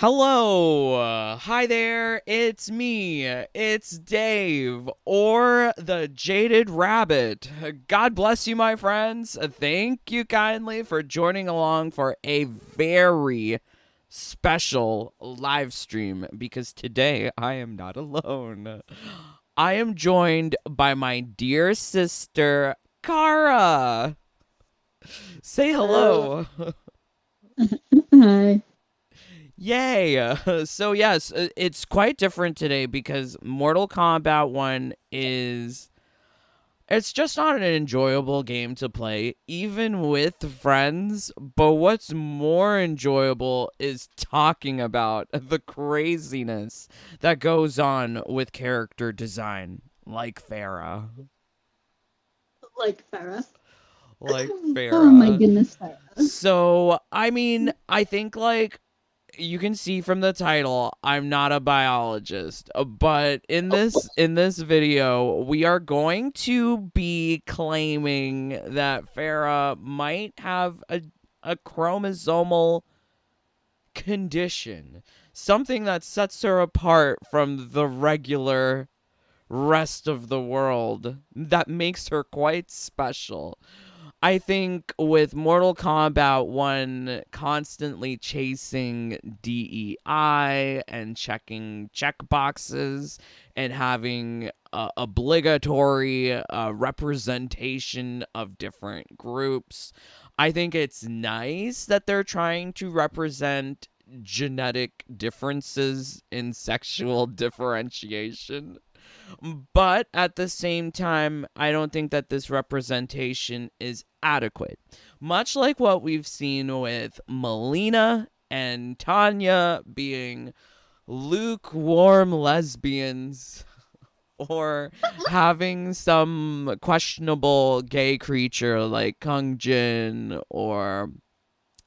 Hello, hi there, it's me, it's Dave, or the Jaded Rabbit. God bless you, my friends. Thank you kindly for joining along for a very special live stream because today I am not alone. I am joined by my dear sister, Kara. Say Oh, hello. hi. Yay! So yes, it's quite different today because Mortal Kombat 1 is it's just not an enjoyable game to play even with friends, but what's more enjoyable is talking about the craziness that goes on with character design like Farah. Like Ferra. Like Oh my Farah. goodness, Ferra. So, I mean, I think like you can see from the title I'm not a biologist, but in this video we are going to be claiming that Farah might have a chromosomal condition, something that sets her apart from the regular rest of the world that makes her quite special. I think with Mortal Kombat 1 constantly chasing DEI and checking checkboxes and having obligatory representation of different groups, I think it's nice that they're trying to represent genetic differences in sexual differentiation, but at the same time, I don't think that this representation is adequate. Much like what we've seen with Melina and Tanya being lukewarm lesbians, or having some questionable gay creature like Kung Jin, or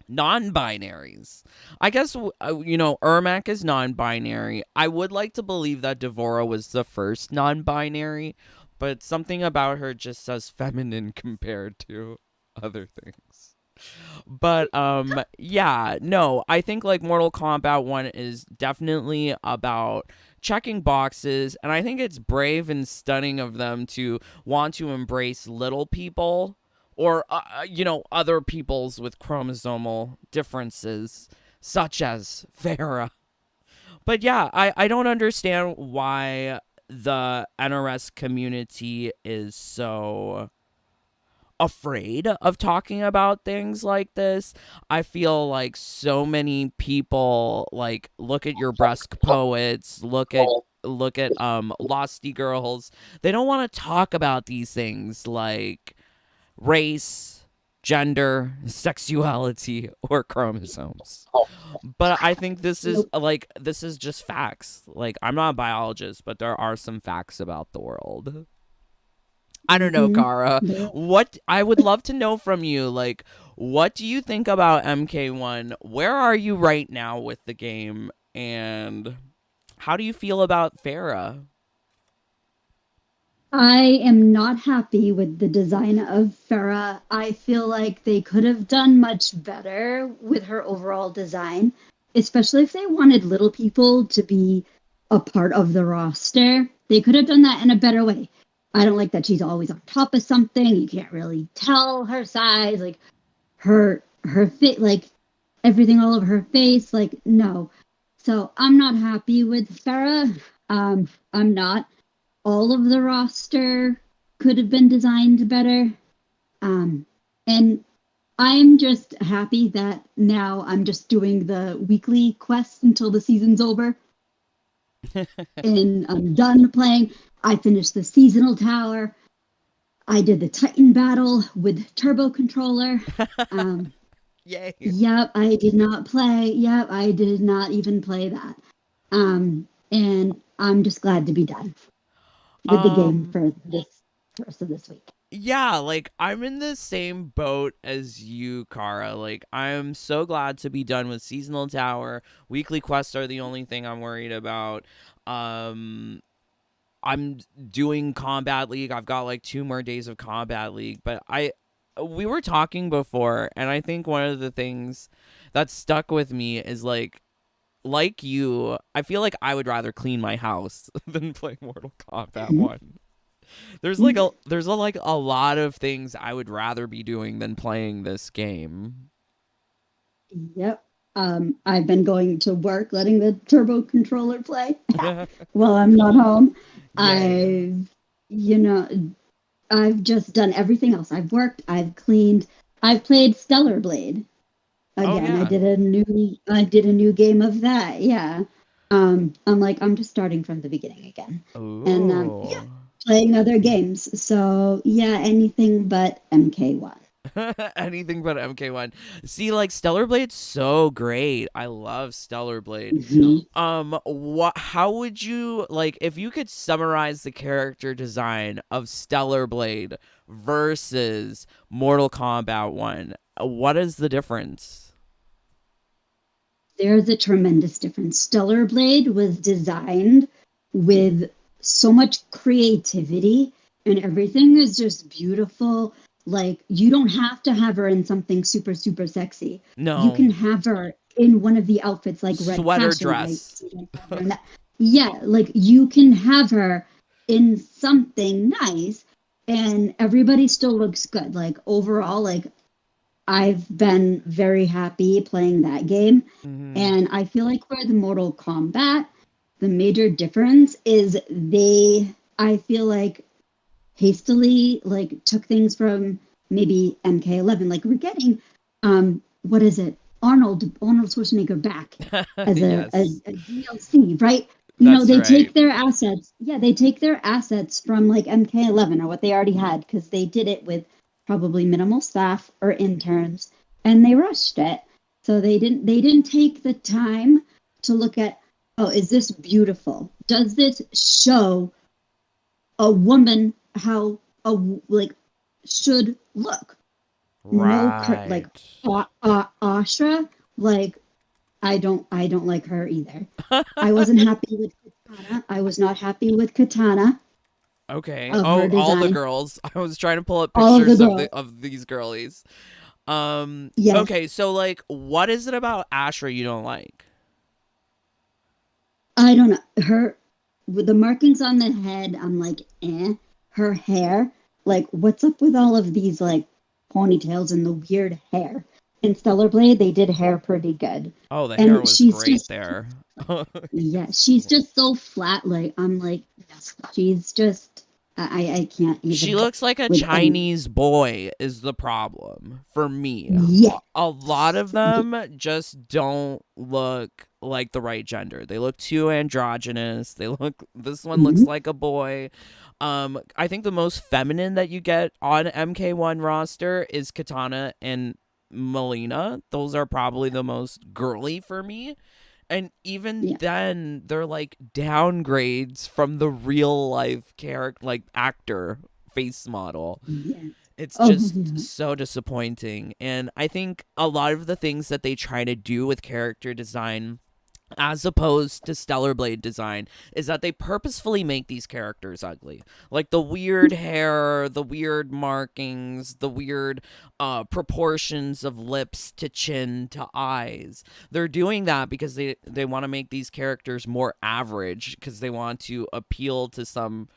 non-binaries. I guess Ermac is non-binary. I would like to believe that Devora was the first non-binary, but something about her just says feminine compared to other things. But yeah, no, I think like Mortal Kombat 1 is definitely about checking boxes, and I think it's brave and stunning of them to want to embrace little people, or other peoples with chromosomal differences such as Farah. But yeah, I don't understand why the NRS community is so afraid of talking about things like this. I feel like so many people like look at your breast poets, look at Losty Girls. They don't want to talk about these things like race, gender, sexuality, or chromosomes. But I think Nope. this is just facts. Like, I'm not a biologist, but there are some facts about the world. I don't know, Mm-hmm. Kara. What I would love to know from you, like, what do you think about MK1? Where are you right now with the game? And how do you feel about Farah? I am not happy with the design of Ferra. I feel like they could have done much better with her overall design, especially if they wanted little people to be a part of the roster. They could have done that in a better way. I don't like that she's always on top of something. You can't really tell her size, like her fit, like everything all over her face. Like no, so I'm not happy with Farah. I'm not. All of the roster could have been designed better. Um, and I'm just happy that now I'm just doing the weekly quest until the season's over and I'm done playing. I finished the seasonal tower. I did the Titan battle with turbo controller. Um, Yay. yep, I did not play. Yep, I did not even play that. And I'm just glad to be done with the game Um for this rest of this week. Yeah, like I'm in the same boat as you, Kara. Like I'm so glad to be done with Seasonal Tower. Weekly quests are the only thing I'm worried about. Um I'm doing Combat League. I've got like 2 more days of Combat League, but I we were talking before, and I think one of the things that stuck with me is like like you, I feel like I would rather clean my house than play Mortal Kombat Mhm. 1. There's like a lot of things I would rather be doing than playing this game. Yep. I've been going to work, letting the turbo controller play while I'm not home. Yay. I've, you know, I've just done everything else. I've worked, I've cleaned, I've played Stellar Blade Oh again. yeah. I did a new game of that. Yeah. I'm like, I'm just starting from the beginning again. And yeah, Ooh. playing other games. So yeah, anything but MK1. Anything but MK1. See, like Stellar Blade's so great. I love Stellar Blade. Mhm. What how would you like if you could summarize the character design of Stellar Blade versus Mortal Kombat 1? What is the difference? There's a tremendous difference. Stellar Blade was designed with so much creativity, and everything is just beautiful. Like, you don't have to have her in something super, super sexy. You No. can have her in one of the outfits, like Red Sweater Passion. I dress. see them have her in that. Yeah, like you can have her in something nice, and everybody still looks good. Like, overall, like I've been very happy playing that game. Mhm. And I feel like for the Mortal Kombat, the major difference is I feel like, hastily like took things from maybe MK11. Like we're getting, what is it? Arnold Schwarzenegger back as Yes. a DLC, right? That's They right. take their assets. Yeah, they take their assets from like MK11 or what they already had because they did it with probably minimal staff or interns, and they rushed it. So they didn't take the time to look at, oh, is this beautiful? Does this show a woman how a like should look? No, like Right. Asha, like I don't like her either. I wasn't happy with Katana. I was not happy with Katana Okay. of her Oh, all the design. girls. I was trying to pull up All of the pictures of girls. these girlies. Yes, Okay, so like what is it about Ashra you don't like? I don't know. Her with the markings on the head, I'm like, eh. Her hair, like, what's up with all of these like ponytails and the weird hair? In Stellar Blade, they did hair pretty good. Oh, the hair And was she's great just, there. yeah, she's just so flat. Like, I'm like, she's just, I can't She even looks like a with any, Chinese boy is the problem for me. yes, A lot of them just don't look like the right gender. They look too androgynous. This one looks mhm, like a boy. I think the most feminine that you get on MK1 roster is Katana and Melina. Those are probably the most girly for me. And even yeah, then, they're like downgrades from the real life character, like actor face model. yeah. It's Oh, just yeah. so disappointing. And I think a lot of the things that they try to do with character design as opposed to Stellar Blade design is that they purposefully make these characters ugly. Like the weird hair, the weird markings, the weird proportions of lips to chin to eyes. They're doing that because they want to make these characters more average because they want to appeal to some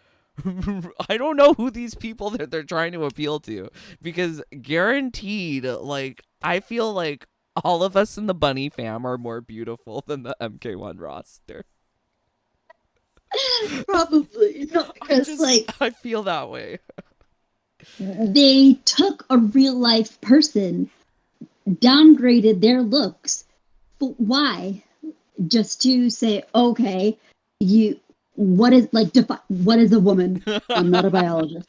I don't know who these people that they're trying to appeal to because guaranteed like I feel like all of us in the bunny fam are more beautiful than the MK1 roster. Probably. No, because like I feel that way. they took a real life person, downgraded their looks. But why? Just to say, okay, you, what is like, what is a woman? I'm not a biologist,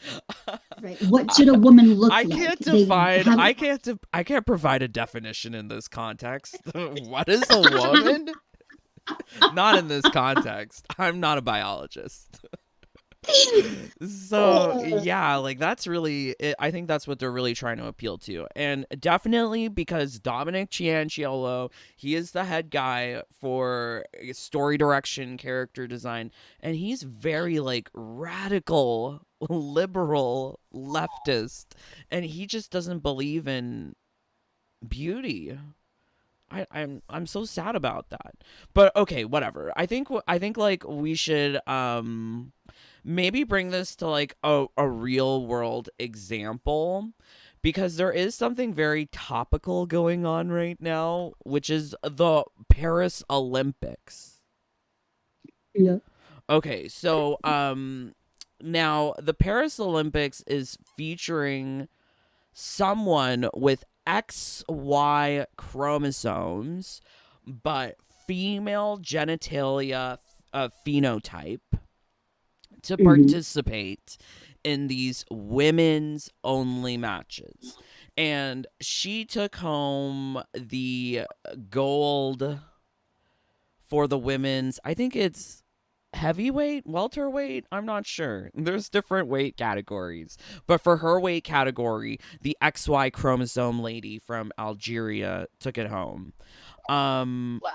right? What should a woman look I like? can't They define haven't. I can't provide a definition in this context. What is a woman? Not in this context. I'm not a biologist. So yeah, like that's really I think that's what they're really trying to appeal to, and definitely because Dominic Chianchiolo, he is the head guy for story direction, character design, and he's very like radical, liberal, leftist, and he just doesn't believe in beauty. I'm so sad about that. But okay, whatever. I think like we should maybe bring this to like a real world example, because there is something very topical going on right now, which is the Paris Olympics. Yeah. Okay, so now the Paris Olympics is featuring someone with XY chromosomes, but female genitalia phenotype to Hmm. participate in these women's only matches. And she took home the gold for the women's, I think it's heavyweight, welterweight, I'm not sure. There's different weight categories. But for her weight category, the XY chromosome lady from Algeria took it home. Um Wow.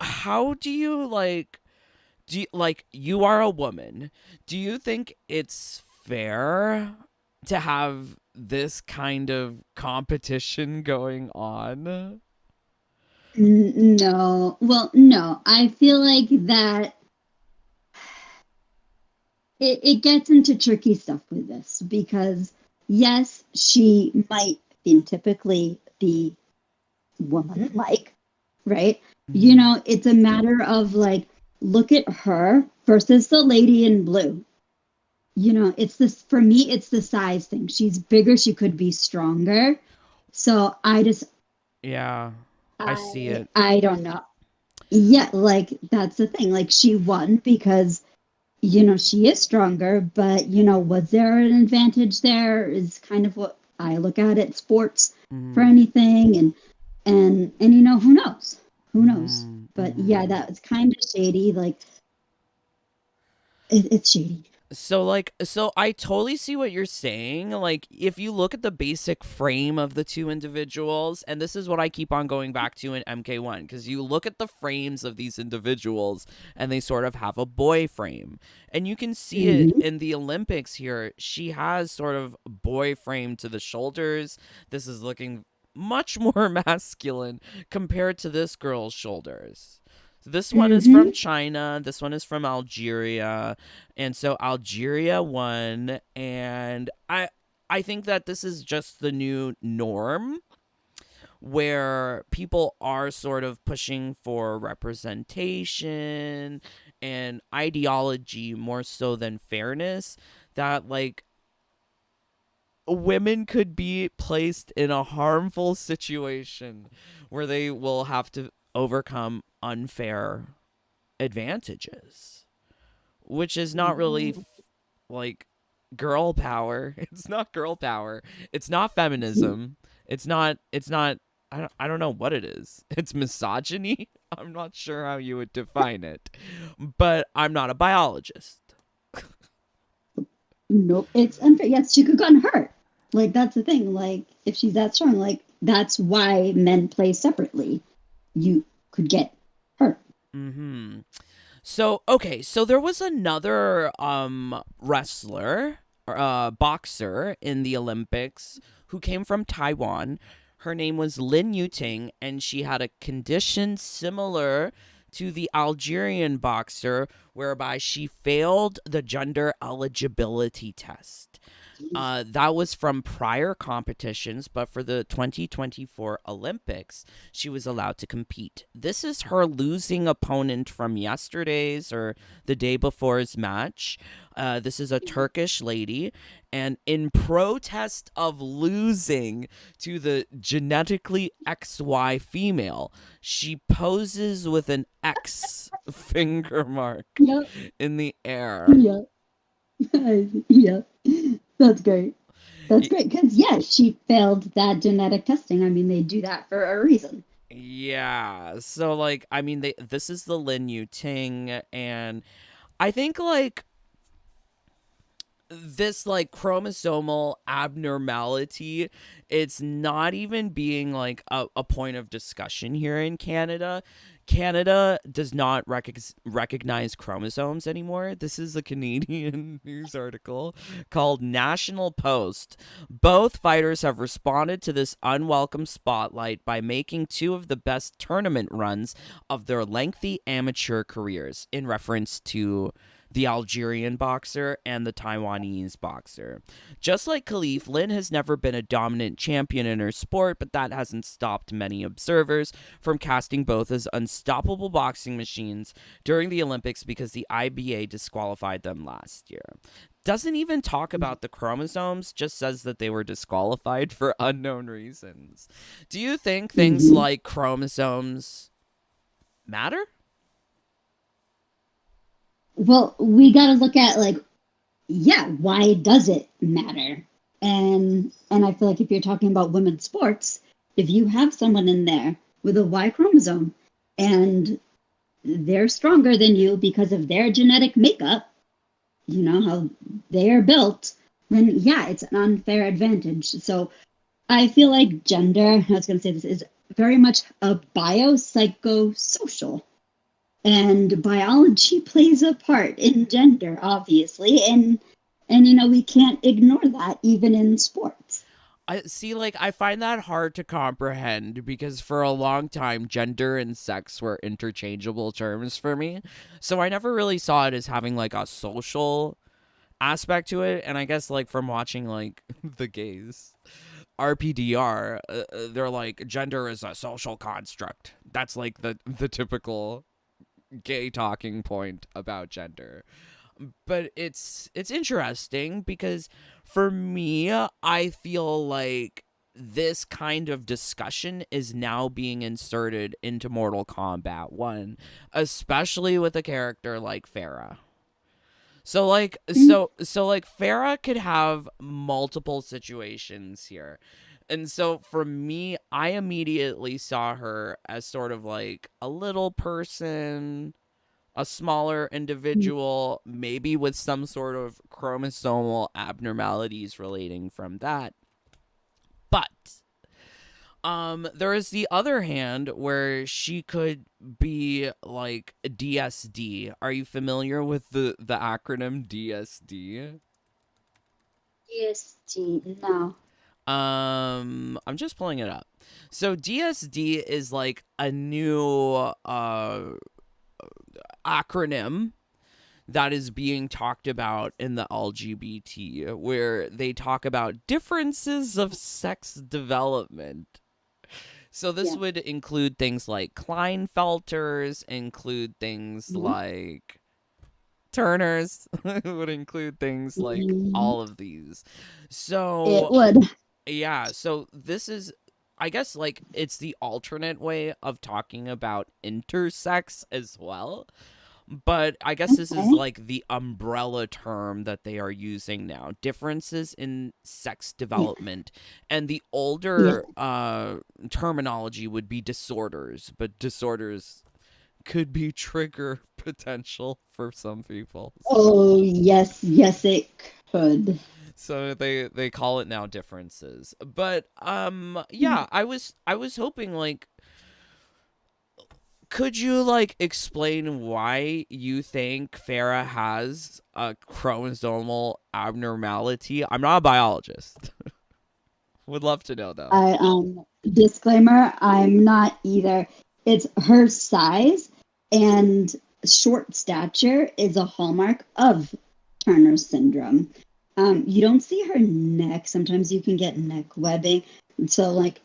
how do you like do you, like you are a woman. Do you think it's fair to have this kind of competition going on? No. Well, no. I feel like that it gets into tricky stuff with this because, yes, she might phenotypically be woman like, right? You Mhm. know, it's a matter of like, look at her versus the lady in blue. You know, it's this for me, it's the size thing. She's bigger, she could be stronger. So Yeah, I see it. I don't know. Yeah, like that's the thing. Like she won because you know she is stronger, but you know, was there an advantage there? Is kind of what I look at it. Sports for Mhm. anything, and you know who knows, who knows. Mhm. But yeah, Mhm. that's kind of shady. Like it's shady. So I totally see what you're saying. Like if you look at the basic frame of the two individuals, and this is what I keep on going back to in MK1, because you look at the frames of these individuals and they sort of have a boy frame. And you can see it Hmm. in the Olympics here. She has sort of boy frame to the shoulders. This is looking much more masculine compared to this girl's shoulders. So this one is from Hmm. China, this one is from Algeria, and so Algeria won, and I think that this is just the new norm where people are sort of pushing for representation and ideology more so than fairness, that like women could be placed in a harmful situation where they will have to overcome unfair advantages, which is not really like girl power. It's not girl power. It's not feminism. It's not I don't know what it is. It's misogyny. I'm not sure how you would define it. But I'm not a biologist. Nope, it's unfair. Yes, she could have gotten hurt. Like that's the thing. Like if she's that strong, like that's why men play separately. You could get hurt. Mhm. So, okay, so there was another wrestler, boxer in the Olympics who came from Taiwan. Her name was Lin Yuting, and she had a condition similar to the Algerian boxer, whereby she failed the gender eligibility test. That was from prior competitions, but for the 2024 Olympics, she was allowed to compete. This is her losing opponent from yesterday's or the day before's match. This is a Turkish lady, and in protest of losing to the genetically XY female, she poses with an X finger mark Yep, in the air. yep, yep. That's great. That's great because yeah, she failed that genetic testing. I mean, they do that for a reason. Yeah. So like I mean this is the Lin Yu Ting, and I think like this like chromosomal abnormality, it's not even being like a point of discussion here in Canada. Canada does not recognize chromosomes anymore. This is a Canadian news article called National Post. Both fighters have responded to this unwelcome spotlight by making two of the best tournament runs of their lengthy amateur careers, in reference to the Algerian boxer and the Taiwanese boxer. Just like Khalif, Lin has never been a dominant champion in her sport, but that hasn't stopped many observers from casting both as unstoppable boxing machines during the Olympics because the IBA disqualified them last year. Doesn't even talk about the chromosomes, just says that they were disqualified for unknown reasons. Do you think things Mm-hmm. like chromosomes matter? Well, we got to look at like, yeah, why does it matter? And I feel like if you're talking about women's sports, if you have someone in there with a Y chromosome and they're stronger than you because of their genetic makeup, you know how they are built, then yeah, it's an unfair advantage. So I feel like gender, I was going to say this, is very much a biopsychosocial. And biology plays a part in gender, obviously, and you know we can't ignore that even in sports. I see, like, I find that hard to comprehend because for a long time gender and sex were interchangeable terms for me. So I never really saw it as having like a social aspect to it. And I guess like from watching like the gays RPDR, they're like gender is a social construct. That's like the typical gay talking point about gender. But it's interesting because for me, I feel like this kind of discussion is now being inserted into Mortal Kombat 1, especially with a character like Ferra. So like Farah could have multiple situations here. And so for me, I immediately saw her as sort of like a little person, a smaller individual, maybe with some sort of chromosomal abnormalities relating from that. But there is the other hand where she could be like DSD. Are you familiar with the acronym DSD? EST, no. I'm just pulling it up. So DSD is like a new acronym that is being talked about in the LGBT, where they talk about differences of sex development. So this Yeah. would include things like Klinefelters, include things Mhm. like Turners, it would include things like Mhm. all of these. It So would. yeah, so this is, I guess, like it's the alternate way of talking about intersex as well. But I guess this is Okay. like the umbrella term that they are using now. Differences in sex Yeah. development. And the Yeah. older terminology would be disorders, but disorders could be trigger potential for some people. Oh yes, yes it could. So they call it now differences. But yeah, I was hoping like, could you like explain why you think Farah has a chromosomal abnormality? I'm not a biologist. Would love to know though. I disclaimer, I'm not either. It's her size and short stature is a hallmark of Turner syndrome. You don't see her neck. Sometimes you can get neck webbing. And so like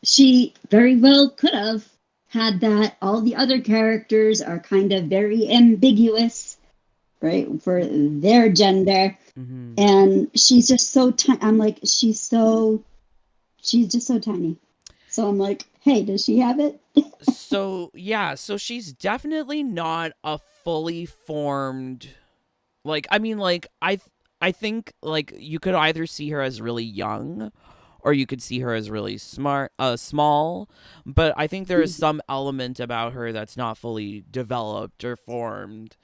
she very well could have had that. All the other characters are kind of very ambiguous, right, for their gender. Mm-hmm. And she's just so tiny. I'm like, she's just so tiny. So I'm like, hey, does she have it? So yeah, so she's definitely not a fully formed, like, I mean, like I think like you could either see her as really young or you could see her as really small, but I think there is some element about her that's not fully developed or formed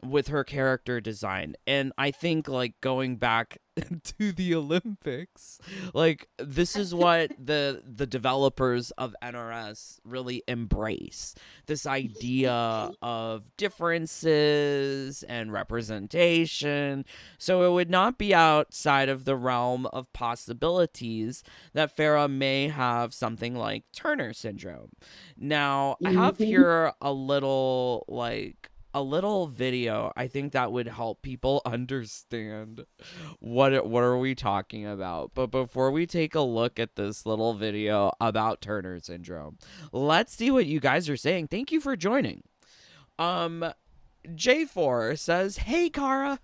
with her character design. And I think like going back to the Olympics, like this is what the developers of NRS really embrace. This idea of differences and representation. So it would not be outside of the realm of possibilities that Farah may have something like Turner syndrome. Now, I have Mhm. here a little video. I think that would help people understand what are we talking about. But before we take a look at this little video about Turner syndrome, let's see what you guys are saying. Thank you for joining. Um J4 says, "Hey Kara."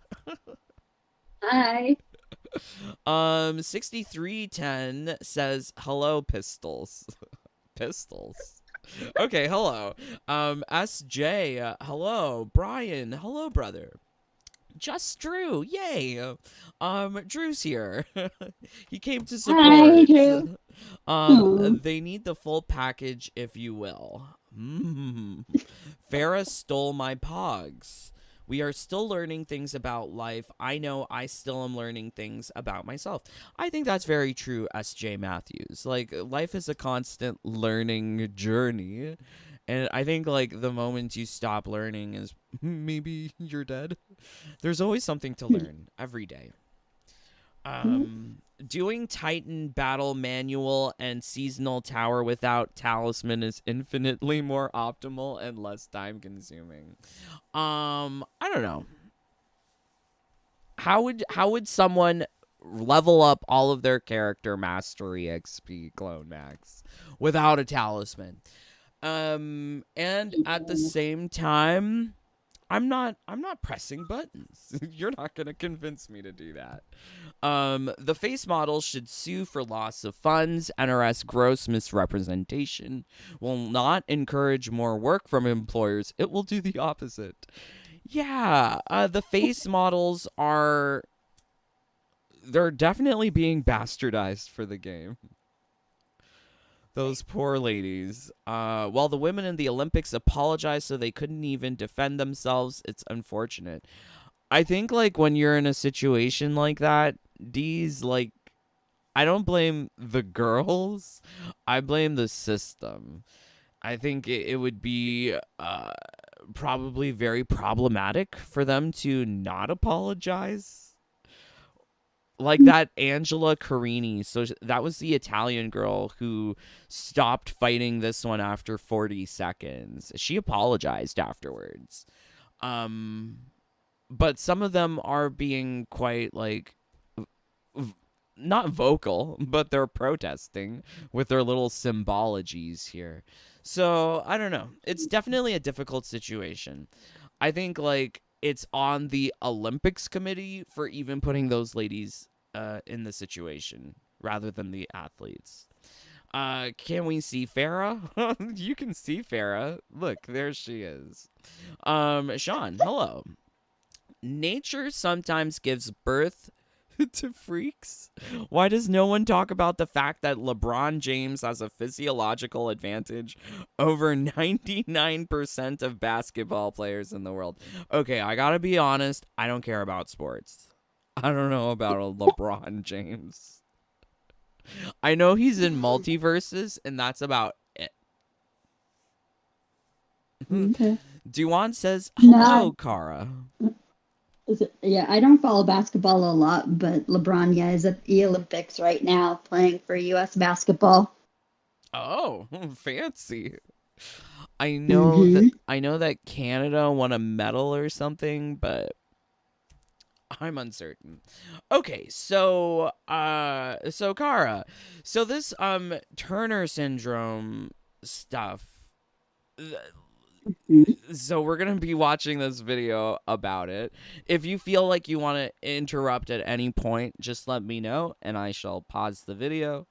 Hi. 6310 says, "Hello pistols." Pistols. Okay, hello. SJ, hello. Brian, hello, brother. Just Drew, yay. Drew's here. He came to Hi, support. Drew. Oh. They need the full package, if you will. Farrah stole my pogs. We are still learning things about life. I know I still am learning things about myself. I think that's very true, S.J. Matthews. Like, life is a constant learning journey. And I think, like, the moment you stop learning is maybe you're dead. There's always something to learn every day. Doing Titan battle manual and seasonal tower without talisman is infinitely more optimal and less time consuming. I don't know. How would someone level up all of their character mastery XP clone max without a talisman? And at the same time, I'm not pressing buttons. You're not going to convince me to do that. The face models should sue for loss of funds. NRS gross misrepresentation will not encourage more work from employers. It will do the opposite. Yeah, the face models they're definitely being bastardized for the game. Those poor ladies. While the women in the Olympics apologized so they couldn't even defend themselves, it's unfortunate. I think like when you're in a situation like that, these like I don't blame the girls. I blame the system. I think it would be probably very problematic for them to not apologize. Like that Angela Carini. So that was the Italian girl who stopped fighting this one after 40 seconds. She apologized afterwards. Um but some of them are being quite like not vocal, but they're protesting with their little symbologies here. So I don't know. It's definitely a difficult situation. I think like it's on the Olympics committee for even putting those ladies in the situation rather than the athletes. Can we see Farah? You can see Farah. Look, there she is. Sean, hello. Nature sometimes gives birth to freaks. Why does no one talk about the fact that LeBron James has a physiological advantage over 99% of basketball players in the world? Okay, I gotta be honest. I don't care about sports. I don't know about a LeBron James. I know he's in multiverses, and that's about it. Okay. Duan says, No, hello, Kara. yeah, I don't follow basketball a lot, but LeBron, yeah, is at the Olympics right now playing for U.S. basketball. Oh, fancy. Hmm. I know that Canada won a medal or something, but I'm uncertain. Okay, so Kara. So this Turner syndrome stuff. So we're going to be watching this video about it. If you feel like you want to interrupt at any point, just let me know and I shall pause the video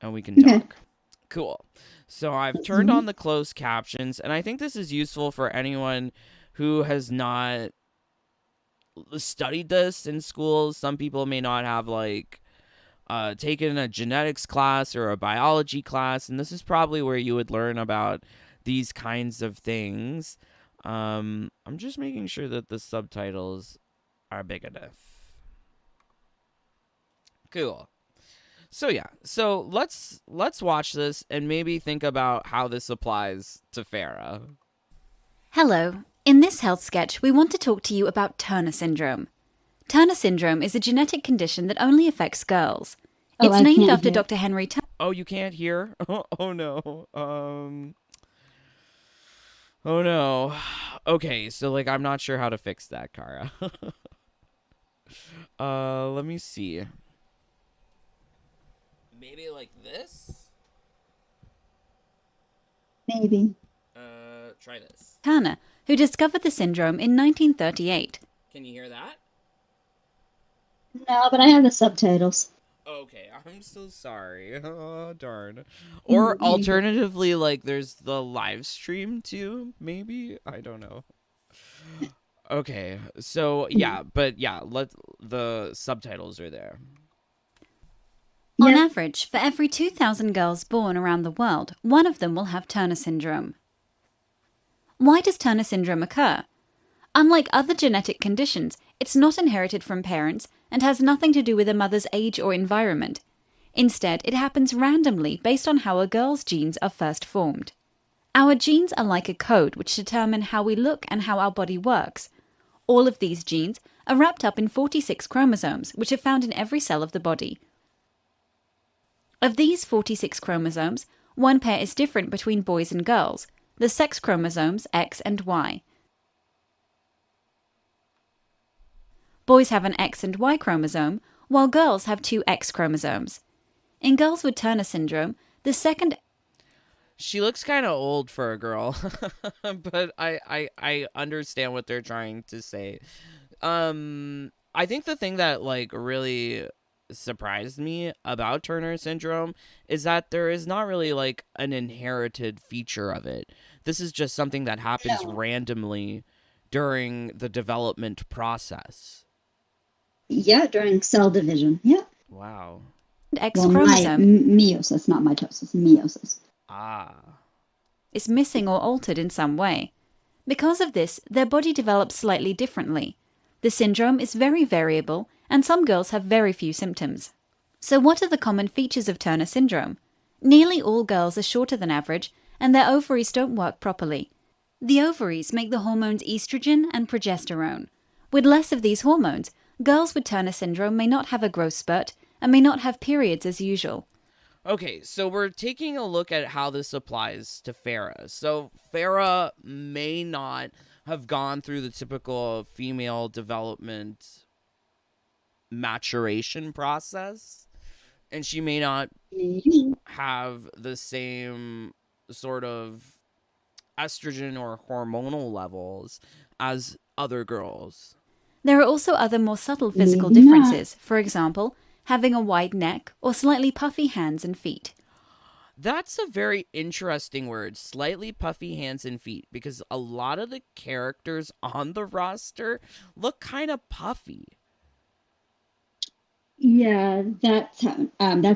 and we can Okay. talk. Cool. So I've turned Mhm. on the closed captions, and I think this is useful for anyone who has not studied this in schools. Some people may not have like taken a genetics class or a biology class, and this is probably where you would learn about these kinds of things. I'm just making sure that the subtitles are big enough. Cool. So yeah, so let's watch this and maybe think about how this applies to Farah. Hello. In this health sketch, we want to talk to you about Turner syndrome. Turner syndrome is a genetic condition that only affects girls. Oh, It's I named can't after hear. Dr. Henry Turner. Oh, you can't hear? Oh no. Oh no. Okay, so like I'm not sure how to fix that, Kara. Let me see. Maybe like this? Maybe. Try this. Turner, who discovered the syndrome in 1938. Can you hear that? No, but I have the subtitles. Okay, I'm so sorry. Oh, darn. Or You get. alternatively, like, there's the live stream too, maybe? I don't know. Okay, so yeah, but yeah, the subtitles are there. On Yep. average, for every 2,000 girls born around the world, one of them will have Turner syndrome. Why does Turner syndrome occur? Unlike other genetic conditions, it's not inherited from parents and has nothing to do with a mother's age or environment. Instead, it happens randomly based on how a girl's genes are first formed. Our genes are like a code which determine how we look and how our body works. All of these genes are wrapped up in 46 chromosomes, which are found in every cell of the body. Of these 46 chromosomes, one pair is different between boys and girls, the sex chromosomes X and Y. Boys have an X and Y chromosome, while girls have two X chromosomes. In girls with Turner syndrome, the second She looks kind of old for a girl, but I understand what they're trying to say. I think the thing that like really surprised me about Turner syndrome is that there is not really like an inherited feature of it. This is just something that happens No. randomly during the development process. Yeah, during cell division. Yeah. Wow. X Well, chromosome meiosis, not mitosis. Meiosis. Ah. is missing or altered in some way. Because of this, their body develops slightly differently. The syndrome is very variable, and some girls have very few symptoms. So, what are the common features of Turner syndrome? Nearly all girls are shorter than average, and their ovaries don't work properly. The ovaries make the hormones estrogen and progesterone. With less of these hormones, girls with Turner syndrome may not have a growth spurt and may not have periods as usual. Okay, so we're taking a look at how this applies to Farah. So Farah may not have gone through the typical female development maturation process, and she may not Maybe. have the same sort of estrogen or hormonal levels as other girls. There are also other more subtle physical Maybe not. differences, for example, having a wide neck or slightly puffy hands and feet. That's a very interesting word, slightly puffy hands and feet, because a lot of the characters on the roster look kind of puffy. Yeah, that's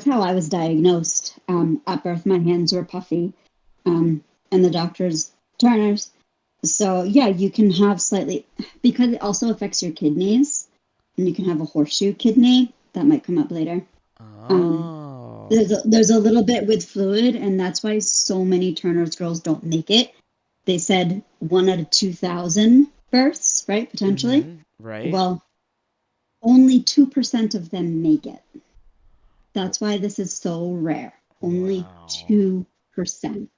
how I was diagnosed. At birth, my hands were puffy, and the doctor's Turner's. So yeah, you can have slightly because it also affects your kidneys, and you can have a horseshoe kidney. That might come up later. Um, Oh. there's a little bit with fluid, and that's why so many Turner's girls don't make it. They said 1 out of 2,000 births, right? Potentially. Right? Well, only 2% of them make it. That's why this is so rare. Only Wow. 2%.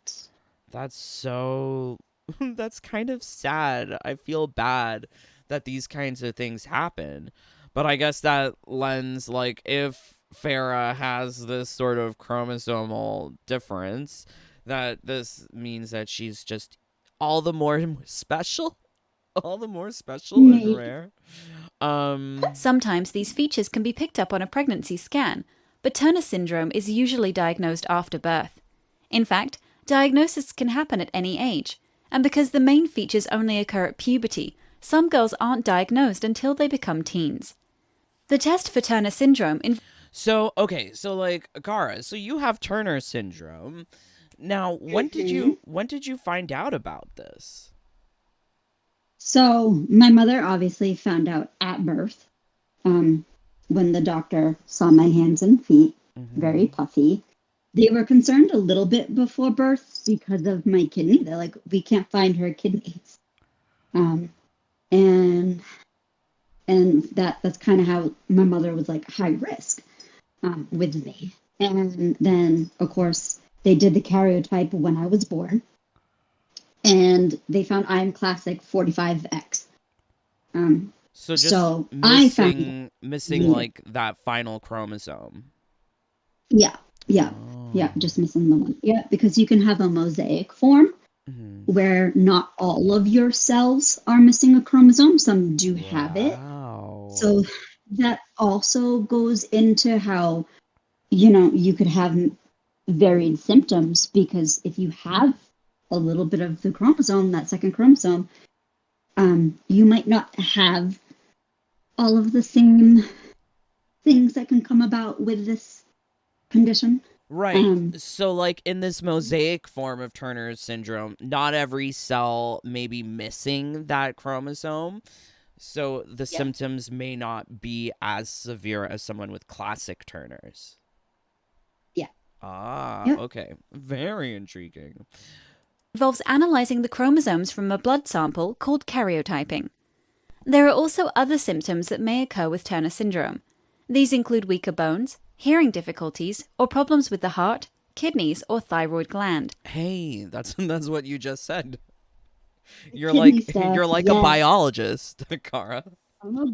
That's so. That's kind of sad. I feel bad that these kinds of things happen. But I guess that lends, like, if Farah has this sort of chromosomal difference, that this means that she's just all the more special. All the more special and Maybe. rare. Um. Sometimes these features can be picked up on a pregnancy scan, but Turner syndrome is usually diagnosed after birth. In fact, diagnosis can happen at any age, and because the main features only occur at puberty, some girls aren't diagnosed until they become teens. The test for Turner syndrome So okay. So like Gara. So you have Turner syndrome. Now, Mhm. when did you find out about this? So my mother obviously found out at birth, um, when the doctor saw my hands and feet, very Mm-hmm. puffy. They were concerned a little bit before birth because of my kidney. They're like, we can't find her kidneys. Um, and that's kind of how my mother was like high risk, with me. And then, of course, they did the karyotype when I was born, and they found I am classic 45X. Um, So just so I found, missing like that final chromosome. yeah, yeah, yeah, Oh. just missing the one. Yeah, because you can have a mosaic form Hmm. where not all of your cells are missing a chromosome. Some do have it. Wow. So that also goes into how, you could have varied symptoms, because if you have a little bit of the chromosome, that second chromosome, you might not have all of the same things that can come about with this condition. Right. Um, So, like in this mosaic form of Turner's syndrome, not every cell may be missing that chromosome. So, the yeah, symptoms may not be as severe as someone with classic Turner's. yeah, Ah, yeah. okay. Very intriguing. Involves analysing the chromosomes from a blood sample called karyotyping. There are also other symptoms that may occur with Turner syndrome. These include weaker bones, hearing difficulties, or problems with the heart, kidneys, or thyroid gland. Hey, that's that's what you just said. Kidney You're stuff, like a yes. biologist, Kara. I'm a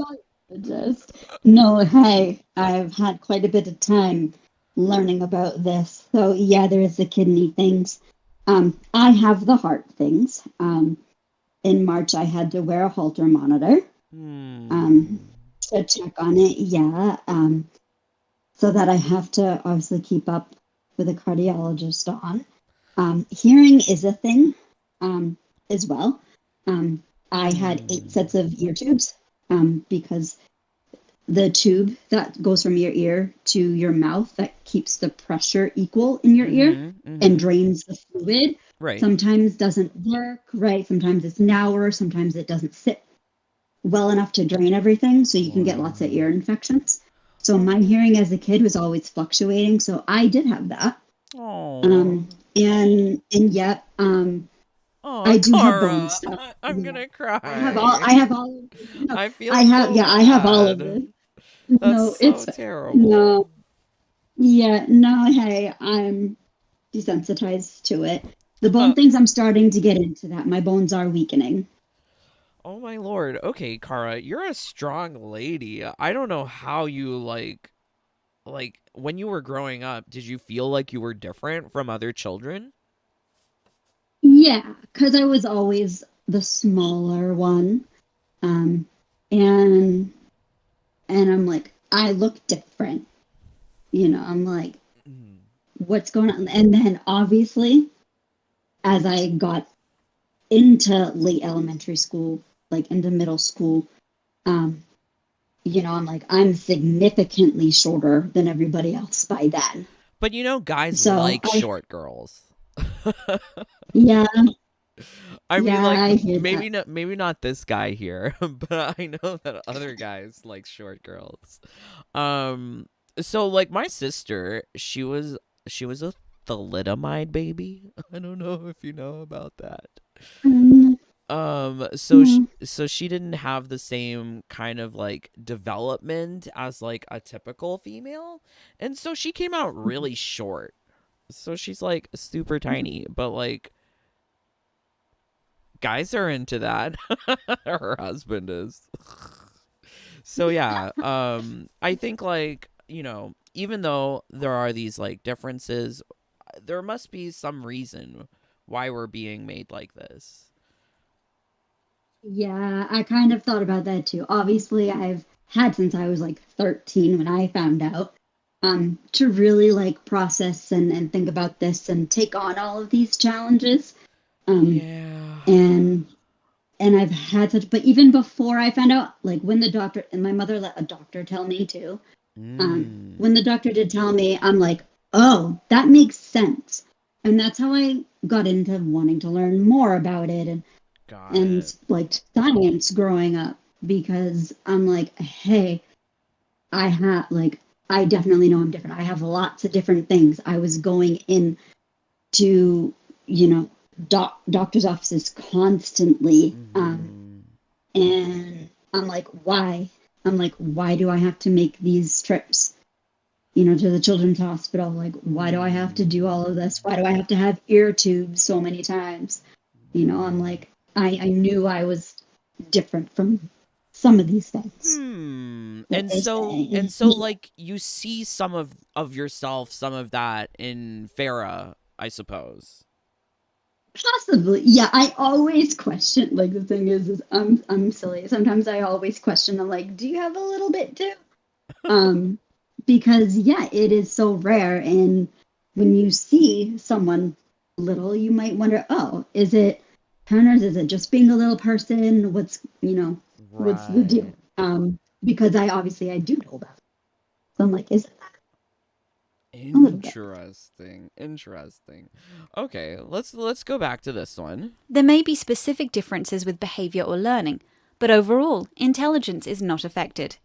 biologist. No, hey, I've had quite a bit of time learning about this. So yeah, there is the kidney things. I have the heart things. In March, I had to wear a Holter monitor, um, Hmm. to check on it. Yeah, so that I have to obviously keep up with a cardiologist on. Hearing is a thing, as well. Um, I had 8 sets Hmm. of ear tubes, because the tube that goes from your ear to your mouth that keeps the pressure equal in your ear Mm-hmm. and Mm-hmm. drains the fluid Right. sometimes doesn't work right. Sometimes it's narrower, sometimes it doesn't sit well enough to drain everything, so you can get lots of Wow. ear infections. So my Oh. hearing as a kid was always fluctuating, so I did have that. Oh. And yet, Oh, I do have bone Kara, stuff. I'm Yeah. gonna I have all. cry. I have all. No, I I feel have. so Yeah, I have all of bad. this. That's No, so it's no. terrible. Yeah, no. Hey, I'm desensitized to it. The bone Uh, things, I'm starting to get into that. My bones are weakening. oh my lord. Okay, Kara, you're a strong lady. I don't know how you like when you were growing up, did you feel like you were different from other children? Yeah, because I was always the smaller one, um, and I'm like, I look different. I'm like, Mm. what's going on? And then obviously, as I got into late elementary school, like into middle school, um, I'm like, I'm significantly shorter than everybody else by then. But guys So like short girls. yeah, I mean, yeah, like I hear that. maybe not this guy here, but I know that other guys like short girls. Um, so like my sister, she was a thalidomide baby. I don't know if you know about that. Um, no. So she didn't have the same kind of like development as like a typical female, and so she came out really short. So she's like super tiny, but like guys are into that. Her husband is. So yeah, I think like, even though there are these like differences, there must be some reason why we're being made like this. Yeah, I kind of thought about that too. Obviously, I've had since I was like 13 when I found out, to really like process and think about this and take on all of these challenges. Um, Yeah. and I've had such, but even before I found out, like when the doctor, and my mother let a doctor tell me too, Mm. when the doctor did tell me, I'm like, oh, that makes sense. And that's how I got into wanting to learn more about it. And Got and it. like science growing up because I'm like, hey, I definitely know I'm different. I have lots of different things. I was going in to, you know, doctor's offices constantly. Mm-hmm. And I'm like, why? I'm like, why do I have to make these trips, to the children's hospital? Like, why do I have to do all of this? Why do I have to have ear tubes so many times? I'm Right. like, I knew I was different from some of these things that And they so say. like you see some of yourself, some of that in Farah, I suppose. Possibly. Yeah, I always question, like the thing is I'm silly. Sometimes I always question, I'm like, do you have a little bit too? Um, because yeah, it is so rare. And when you see someone little, you might wonder, oh, is it Turner's? Is it just being a little person? What's the deal? Right. Because I do know that. So I'm like, is it a little bit? Interesting. Interesting. Okay, let's go back to this one. There may be specific differences with behavior or learning, but overall, intelligence is not affected.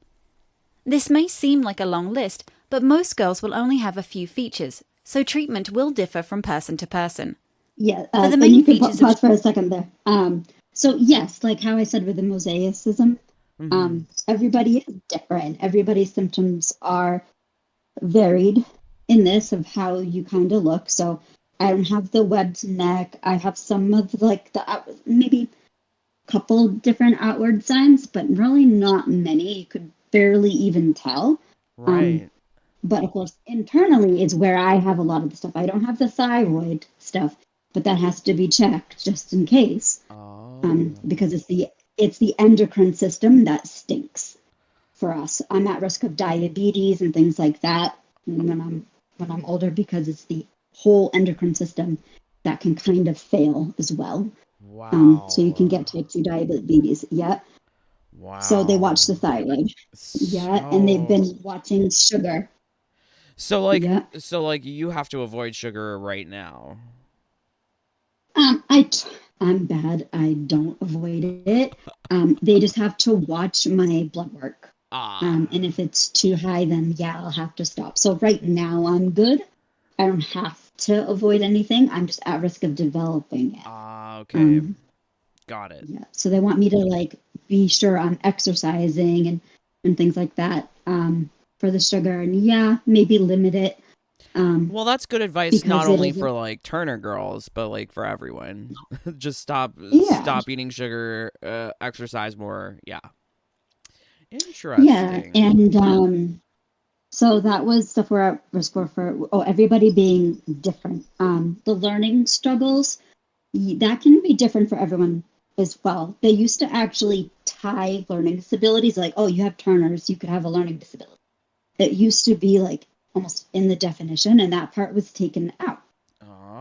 This may seem like a long list, but most girls will only have a few features, so treatment will differ from person to person. Yeah, For the and main you can features of pause for a second there. So yes, like how I said with the mosaicism, Mm-hmm. everybody is different. Everybody's symptoms are varied in this of how you kind of look. So I don't have the webbed neck. I have some of like maybe a couple different outward signs, but really not many. You could barely even tell. Um, Right. but of course, internally is where I have a lot of the stuff. I don't have the thyroid stuff, but that has to be checked just in case, Oh. because it's the endocrine system that stinks for us. I'm at risk of diabetes and things like that when I'm older because it's the whole endocrine system that can kind of fail as well. So you can Wow. get type 2 diabetes. Yeah. So they watch Wow. the thyroid. Yeah. And they've So been watching sugar. so like Yeah. so like you have to avoid sugar right now. Um, I, t- I'm bad. I don't avoid it. They just have to watch my blood work. Ah. And if it's too high, then yeah, I'll have to stop. So right now I'm good. I don't have to avoid anything. I'm just at risk of developing it. Ah, okay. Um, Got it. yeah. So they want me to like be sure I'm exercising and things like that for the sugar. And yeah, maybe limit it um, Well, that's good advice not because it only is. for like Turner girls, but like for everyone. Just Yeah. stop eating sugar, exercise more. Yeah. Yeah. Interesting. And so that was stuff where I was for everybody being different. The learning struggles that can be different for everyone as well. They used to actually tie learning disabilities like, oh, you have Turner's, you could have a learning disability. It used to be like almost in the definition, and that part was taken out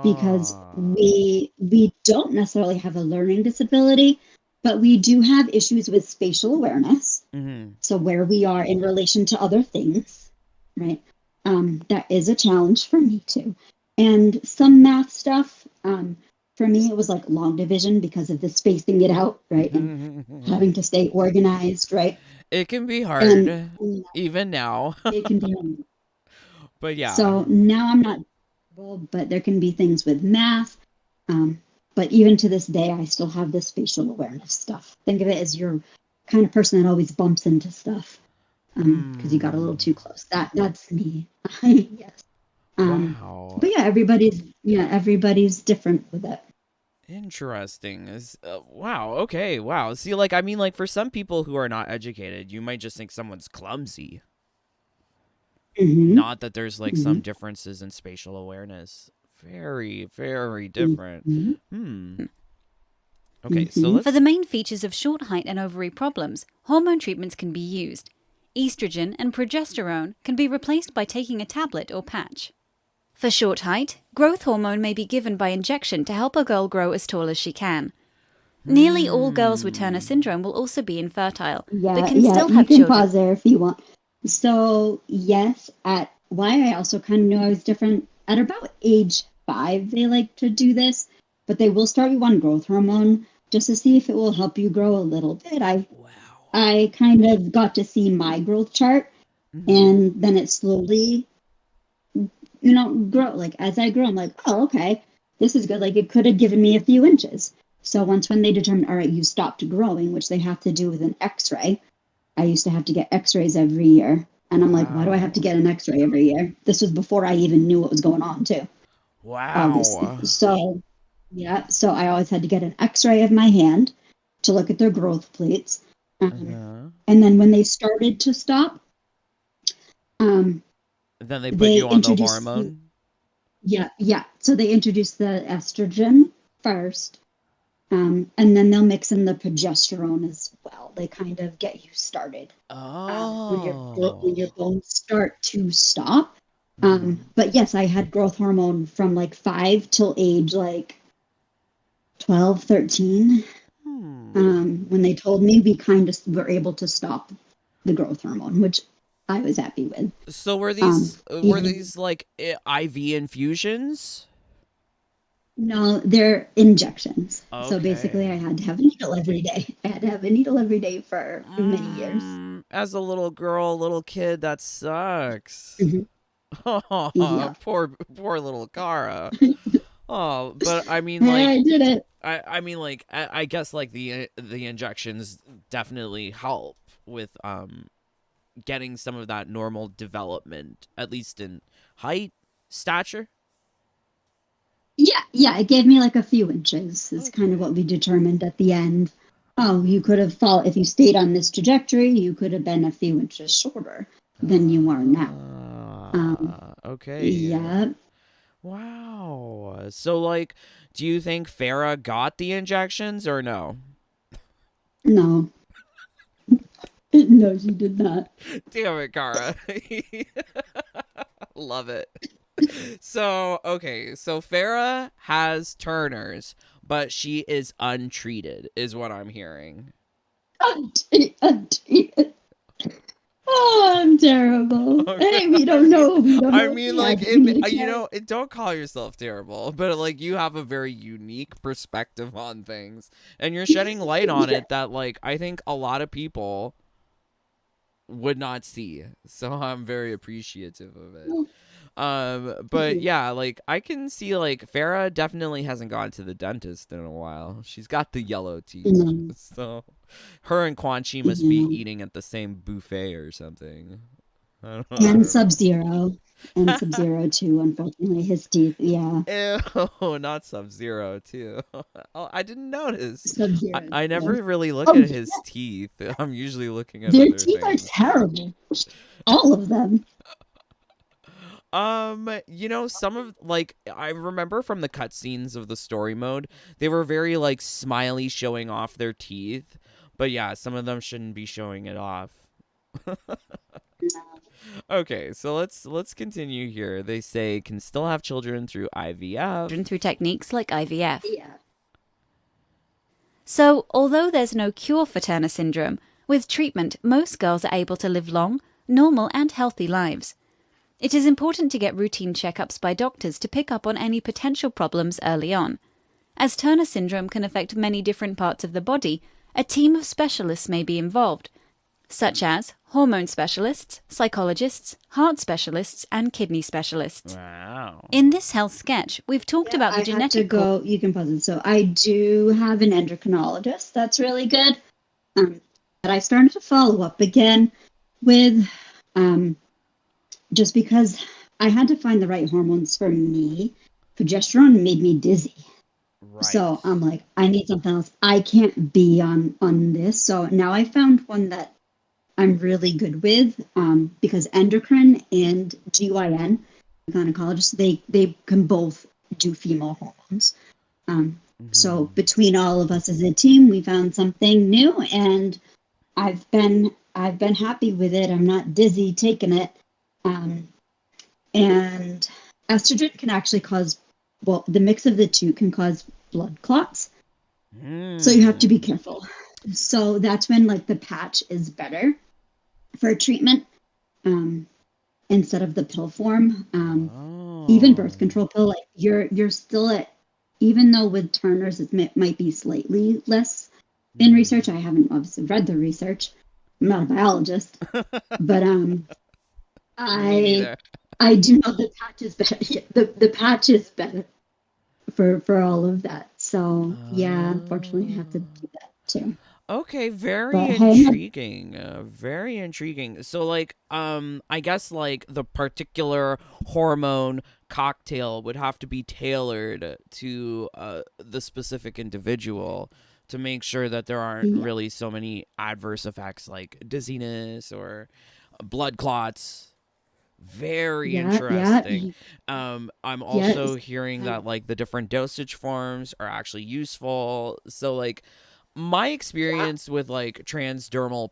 because Ah. we don't necessarily have a learning disability, but we do have issues with spatial awareness. Mhm. So where we are in relation to other things, right? That is a challenge for me too. And some math stuff, for me, it was like long division because of the spacing it out, right? And having to stay organized, right? It can be And hard even now. it can be. But yeah. So now I'm not, well, but there can be things with math. Um, but even to this day, I still have this spatial awareness stuff. Think of it as you're kind of person that always bumps into stuff because you got a little Mm. too close. That's me. Yes. Um, Wow. but everybody's different with it. Interesting. Wow. Okay. Wow. See, like, I mean, like, for some people who are not educated, you might just think someone's clumsy. Hmm. Not that there's like Hmm. some differences in spatial awareness. Very, very different. Hmm. Hmm. Okay. So Hmm. For the let's. main features of short height and ovary problems, hormone treatments can be used. Estrogen and progesterone can be replaced by taking a tablet or patch. For short height, growth hormone may be given by injection to help a girl grow as tall as she can. Nearly all girls with Turner Hmm. syndrome will also be infertile, but Yeah, can yeah, still you have can children. pause there if you want. So, yes, at why I also kind of knew I was different. At about age 5, they like to do this, but they will start you on growth hormone. just to see if it will help you grow a little bit. Wow. I kind of got to see my growth chart, Mm-hmm. and then it slowly, grow. Like as I grow, I'm like, oh, okay, this is good. Like it could have given me a few inches. So once when they determined, all right, you stopped growing, which they have to do with an X-ray. I used to have to get X-rays every year, and I'm like, why do I have to Wow. get an X-ray every year? This was before I even knew what was going on, too. Obviously. Wow. So yeah, so I always had to get an X-ray of my hand to look at their growth plates. Um, Uh-huh. and then when they started to stop, um, Then they put they you on the introduced hormone. yeah. So they introduced the estrogen first, and then they'll mix in the progesterone as well. They kind of get you started when your Oh. bones start to stop. Mm-hmm. But yes, I had growth hormone from like 5 till age like 12, 13. Hmm. When they told me, we kind of were able to stop the growth hormone, which I was happy with. So were Even these like IV infusions? no, they're injections. So basically, I Okay. had to have a needle every day. I had to have a needle every day for many years. As a little girl, little kid, that sucks. Hmm. Oh, Yeah, poor little Kara. Oh, but I mean, hey, like, I did it. I guess like the injections definitely help with getting some of that normal development, at least in height, stature. Yeah, it gave me like a few inches. It's kind of Okay. what we determined at the end. Oh, you could have fall if you stayed on this trajectory, you could have been a few inches shorter than you are now. Okay. Yeah, Wow. So, like, do you think Farah got the injections or no? no, no, she did not. Damn it, Kara. Love it. So, okay. So, Farah has Turners, but she is untreated, is what I'm hearing. Untreated. Oh, I'm terrible. Hey, we I don't mean, know. We don't I know what mean, we have, like, but we need to you care. know, don't call yourself terrible, but like, you have a very unique perspective on things, and you're shedding light on Yeah. it that, like, I think a lot of people would not see. So I'm very appreciative of it. Well, But yeah, like I can see like Farah definitely hasn't gone to the dentist in a while. She's got the yellow teeth. no, So her and Quan Chi must be no. eating at the same buffet or something. I And don't Sub know. Zero. And Sub Zero, too, unfortunately. His teeth, yeah. Ew, not Sub Zero too. Oh, I didn't notice. Sub I, Zero. I never really look Oh, at yeah. his teeth. I'm usually looking at Their other teeth are things. terrible. All of them. Some of like I remember from the cutscenes of the story mode, they were very like smiley showing off their teeth. But yeah, some of them shouldn't be showing it off. Okay, so let's continue here. They say can still have children through IVF. Through techniques like IVF. Yeah. So, although there's no cure for Turner syndrome, with treatment, most girls are able to live long, normal, and healthy lives. It is important to get routine checkups by doctors to pick up on any potential problems early on. As Turner syndrome can affect many different parts of the body, a team of specialists may be involved, such as hormone specialists, psychologists, heart specialists, and kidney specialists. Wow. In this health sketch, we've talked Yeah, about the I had to genetic cause. go. You can pause it. So I do have an endocrinologist. That's really good. Um, but I started to follow up again with um, just because I had to find the right hormones for me. Progesterone made me dizzy. Right. So I'm like, I need something else. I can't be on this. So now I found one that I'm really good with because endocrine and GYN, gynecologists, they can both do female hormones. Um, so Hmm. between all of us as a team, we found something new, and I've been happy with it. I'm not dizzy taking it, um, and estrogen can actually cause well, the mix of the two can cause blood clots. So you have to be Hmm. careful. So that's when like the patch is better for treatment um, instead of the pill form. Even birth Oh. control pill, like you're still at even though with Turner's might be slightly less in research. I haven't obviously read the research. I'm not a biologist, but Me I neither. I do know the patch is better. The patch is better for all of that. So yeah, unfortunately, I have to Oh. do that too. Okay, very But hey, I'm not. intriguing. Very intriguing. So like I guess like the particular hormone cocktail would have to be tailored to the specific individual to make sure that there aren't Yeah, really so many adverse effects like dizziness or blood clots. Very yeah, yeah, interesting. I'm also yes. hearing that like the different dosage forms are actually useful. So like my Yeah. experience with like transdermal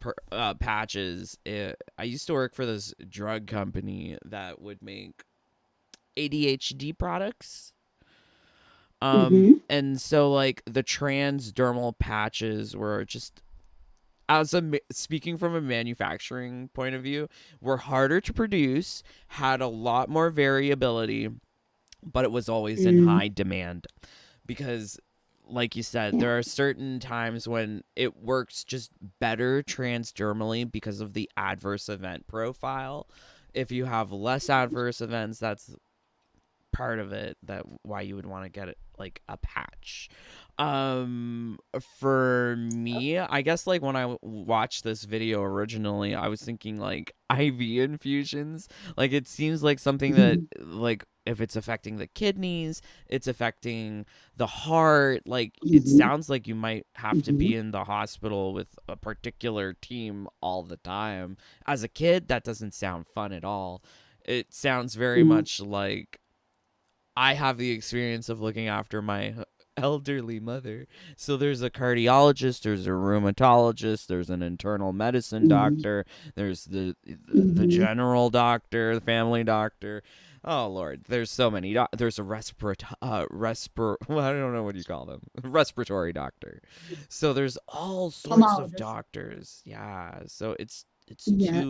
patches, I used to work for this drug company that would make ADHD products. Mm-hmm. And so like the transdermal patches were just speaking from a manufacturing point of view, were harder to produce, had a lot more variability, but it was always in Mm, high demand because like you said, yeah. there are certain times when it works just better transdermally because of the adverse event profile. If you have less adverse events, that's part of it that why you would want to get it like a patch. For me, I guess like when I watched this video originally, I was thinking like IV infusions. Like it seems like something that Mm-hmm. like if it's affecting the kidneys, it's affecting the heart. Like it Mm-hmm. sounds like you might have to Mm-hmm. be in the hospital with a particular team all the time. As a kid, that doesn't sound fun at all. It sounds very Mm-hmm. much like I have the experience of looking after my elderly mother. So there's a cardiologist, there's a rheumatologist, there's an internal medicine doctor, there's the Mm-hmm. general doctor, the family doctor. Oh Lord, there's so many. There's a well, I don't know what you call them. Respiratory doctor. So there's all sorts of Pulmonologist. doctors. Yeah. So Yeah.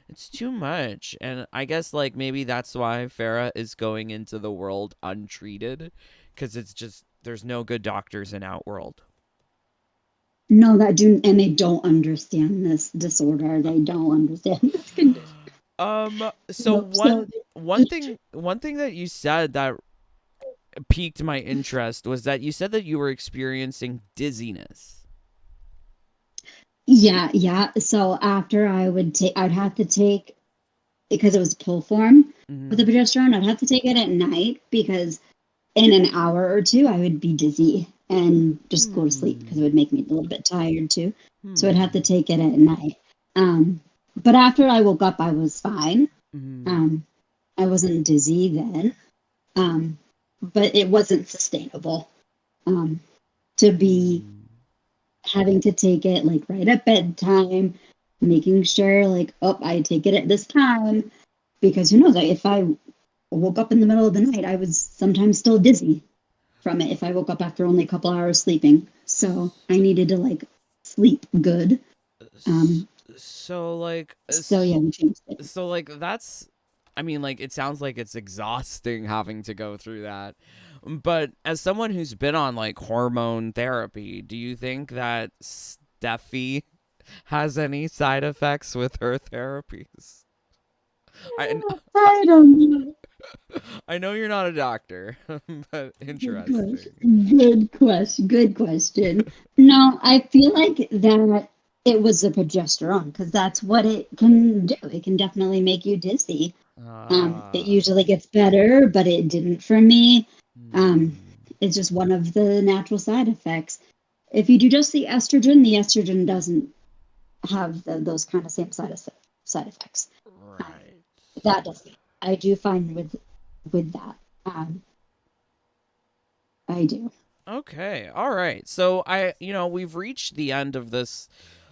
it's too much. And I guess like maybe that's why Farah is going into the world untreated cuz it's just there's no good doctors in Outworld. No, that do, and they don't understand this disorder. They don't understand this condition. So Nope. So one thing that you said that piqued my interest was that you said that you were experiencing dizziness. yeah, yeah. So after I'd have to take because it was pill form with the Mhm. progesterone. I'd have to take it at night because in an hour or two I would be dizzy and just go to sleep because it Hmm. would make me a little bit tired too. So I'd have to Hmm. take it at night. But after I woke up, I was fine. Hmm. Um, I wasn't dizzy then, um, but it wasn't sustainable um, to be Hmm. having to take it like right at bedtime, making sure like, oh, I take it at this time because who knows? If I woke up in the middle of the night, I was sometimes still dizzy from it if I woke up after only a couple hours sleeping. So I needed to like sleep good. S- Um, So like so yeah, we changed it. so like that's I mean like it sounds like it's exhausting having to go through that. But as someone who's been on like hormone therapy, do you think that Steffi has any side effects with her therapies? I I don't know. I know you're not a doctor, but Good question. interesting. Good question. Good question. No, I feel like that it was the progesterone because that's what it can do. It can definitely make you dizzy. It Ah. usually gets better, but it didn't for me. Um, Hmm. it's just one of the natural side effects. If you do just the estrogen doesn't have those kind of same side effects. Um, Right. that doesn't. I do find with that. I do. Okay. All right. So we've reached the end of this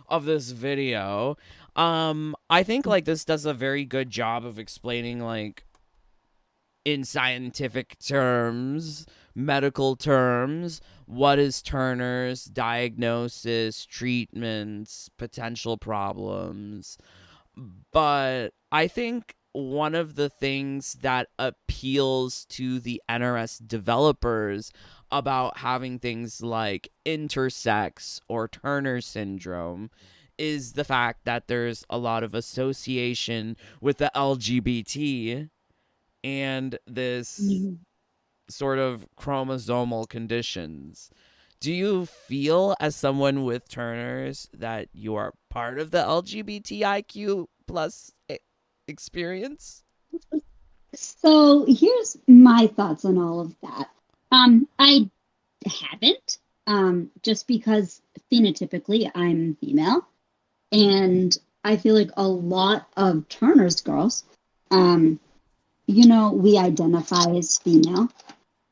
video. I think like this does a very good job of explaining like in scientific terms, medical terms, what is Turner's diagnosis, treatments, potential problems. But I think one of the things that appeals to the NRS developers about having things like intersex or Turner syndrome is the fact that there's a lot of association with the LGBT and this Mhm. sort of chromosomal conditions. Do you feel, as someone with Turners, that you are part of the LGBTIQ plus experience? So here's my thoughts on all of that. I haven't, just because phenotypically I'm female, and I feel like a lot of Turner's girls, um, we identify as female.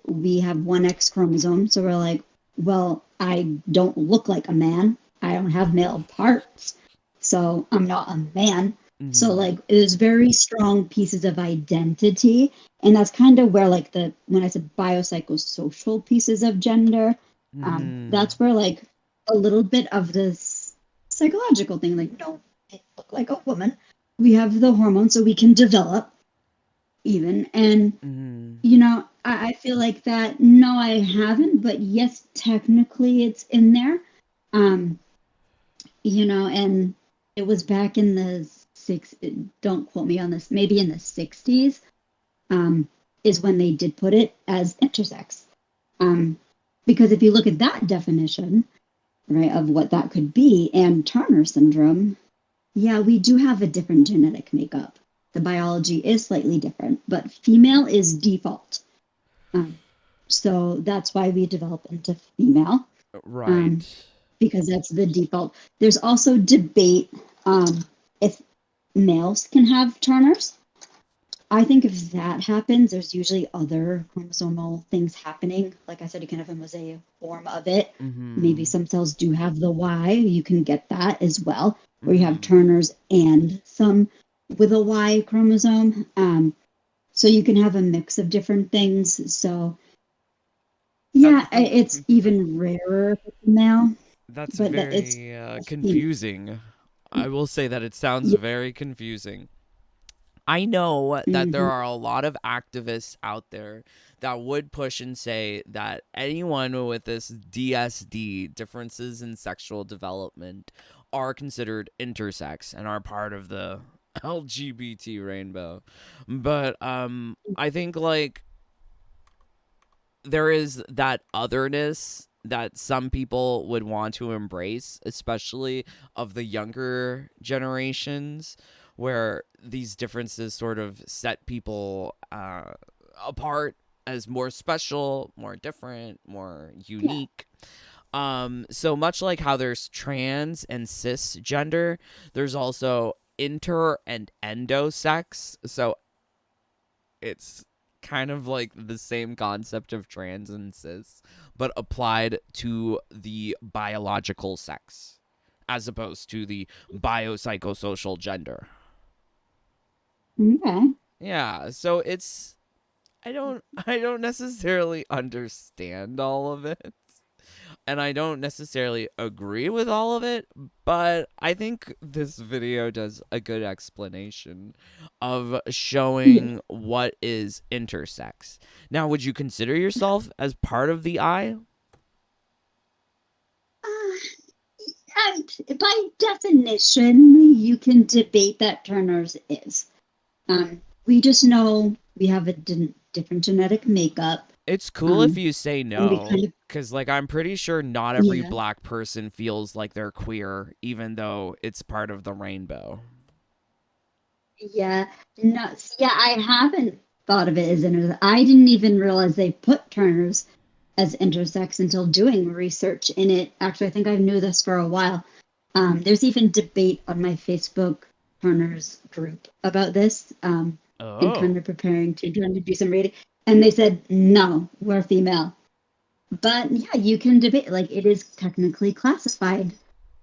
We have one X chromosome, so we're like, well, I don't look like a man. I don't have male parts, so I'm not a man. So Mm-hmm. like, there's very strong pieces of identity, and that's kind of where like the when I said biopsychosocial pieces of gender, Mm-hmm. that's where like a little bit of this psychological thing, like, no, I look like a woman. We have the hormones, so we can develop even, and Mm-hmm. I feel like that. No, I haven't, but yes, technically it's in there. Um, and it was back in the six. Don't quote me on this. Maybe in the 60s, is when they did put it as intersex. Um, because if you look at that definition, right, of what that could be, and Turner syndrome, yeah, we do have a different genetic makeup. The biology is slightly different, but female is default. Um, so that's why we develop into female, um, Right. because that's the default. There's also debate, if males can have Turners. I think if that happens, there's usually other chromosomal things happening. Like I said, you can have a mosaic form of it. Maybe Mm-hmm. some cells do have the Y. You can get that as well, where you have Mm-hmm. Turners and some with a Y chromosome. So you can have a mix of different things. So yeah, That's it's even rarer now, that's but that it's very you confusing. I will say that it sounds yeah, very confusing. I know that there hmm are a lot of activists out there that would push and say that anyone with this DSD, differences in sexual development, are considered intersex and are part of the LGBT rainbow. But I think like there is that otherness that some people would want to embrace, especially of the younger generations, where these differences sort of set people apart as more special, more different, more yeah. unique. So much like how there's trans and cisgender, there's also inter and endosex. So it's kind of like the same concept of trans and cis, but applied to the biological sex as opposed to the biopsychosocial gender. Okay. Yeah, so it's I don't necessarily understand all of it. And I don't necessarily agree with all of it, but I think this video does a good explanation of Yeah. showing what is intersex. Now, would you consider yourself as part of the I? Uh, and by definition, you can debate that Turner's is. We just know we have a different genetic makeup, It's cool if um, you say and we no, kind of, because, like, I'm pretty sure not every yeah, black person feels like they're queer, even though it's part of the rainbow. yeah, no, yeah, I haven't thought of it as intersex. I didn't even realize they put Turner's as intersex until doing research in it. Actually, I think I knew this for a while. There's even debate on my Facebook Turner's group about this, and kind Oh. of trying to do some reading. And they said, no, we're female. But yeah, you can debate. Like, it is technically classified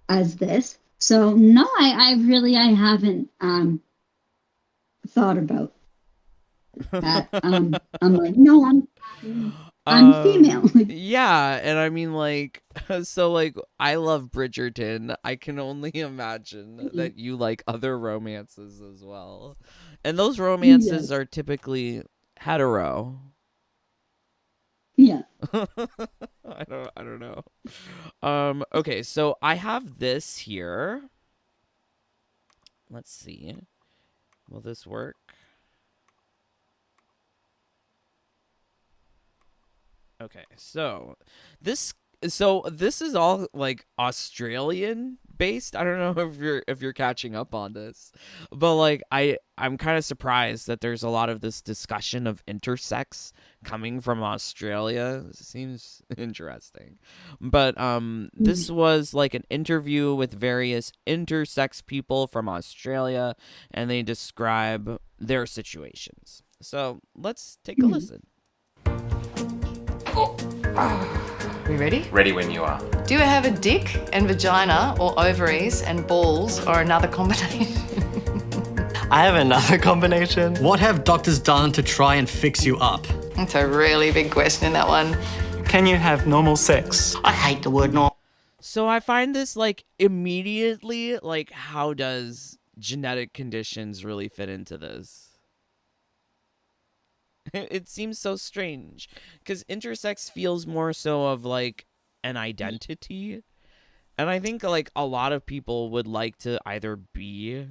as this. So no, I haven't thought about that. I'm like, no, I'm female. Like, Yeah, and I mean like so like I love Bridgerton. I can only imagine that you like other romances as well. And those romances yes. are typically hetero. Yeah. I don't know. Okay, so I have this here. Let's see. Will this work? Okay, this is all like Australian based. I don't know if you're catching up on this. But like I'm kind of surprised that there's a lot of this discussion of intersex coming from Australia. It seems interesting. But this was like an interview with various intersex people from Australia, and they describe their situations. So, let's take a listen. We ready? Ready when you are. Do you have a dick and vagina or ovaries and balls or another combination? I have another combination. What have doctors done to try and fix you up? That's a really big question, that one. Can you have normal sex? I hate the word normal. So I find this like immediately like how does genetic conditions really fit into this? It seems so strange because intersex feels more so of like an identity. And I think like a lot of people would like to either be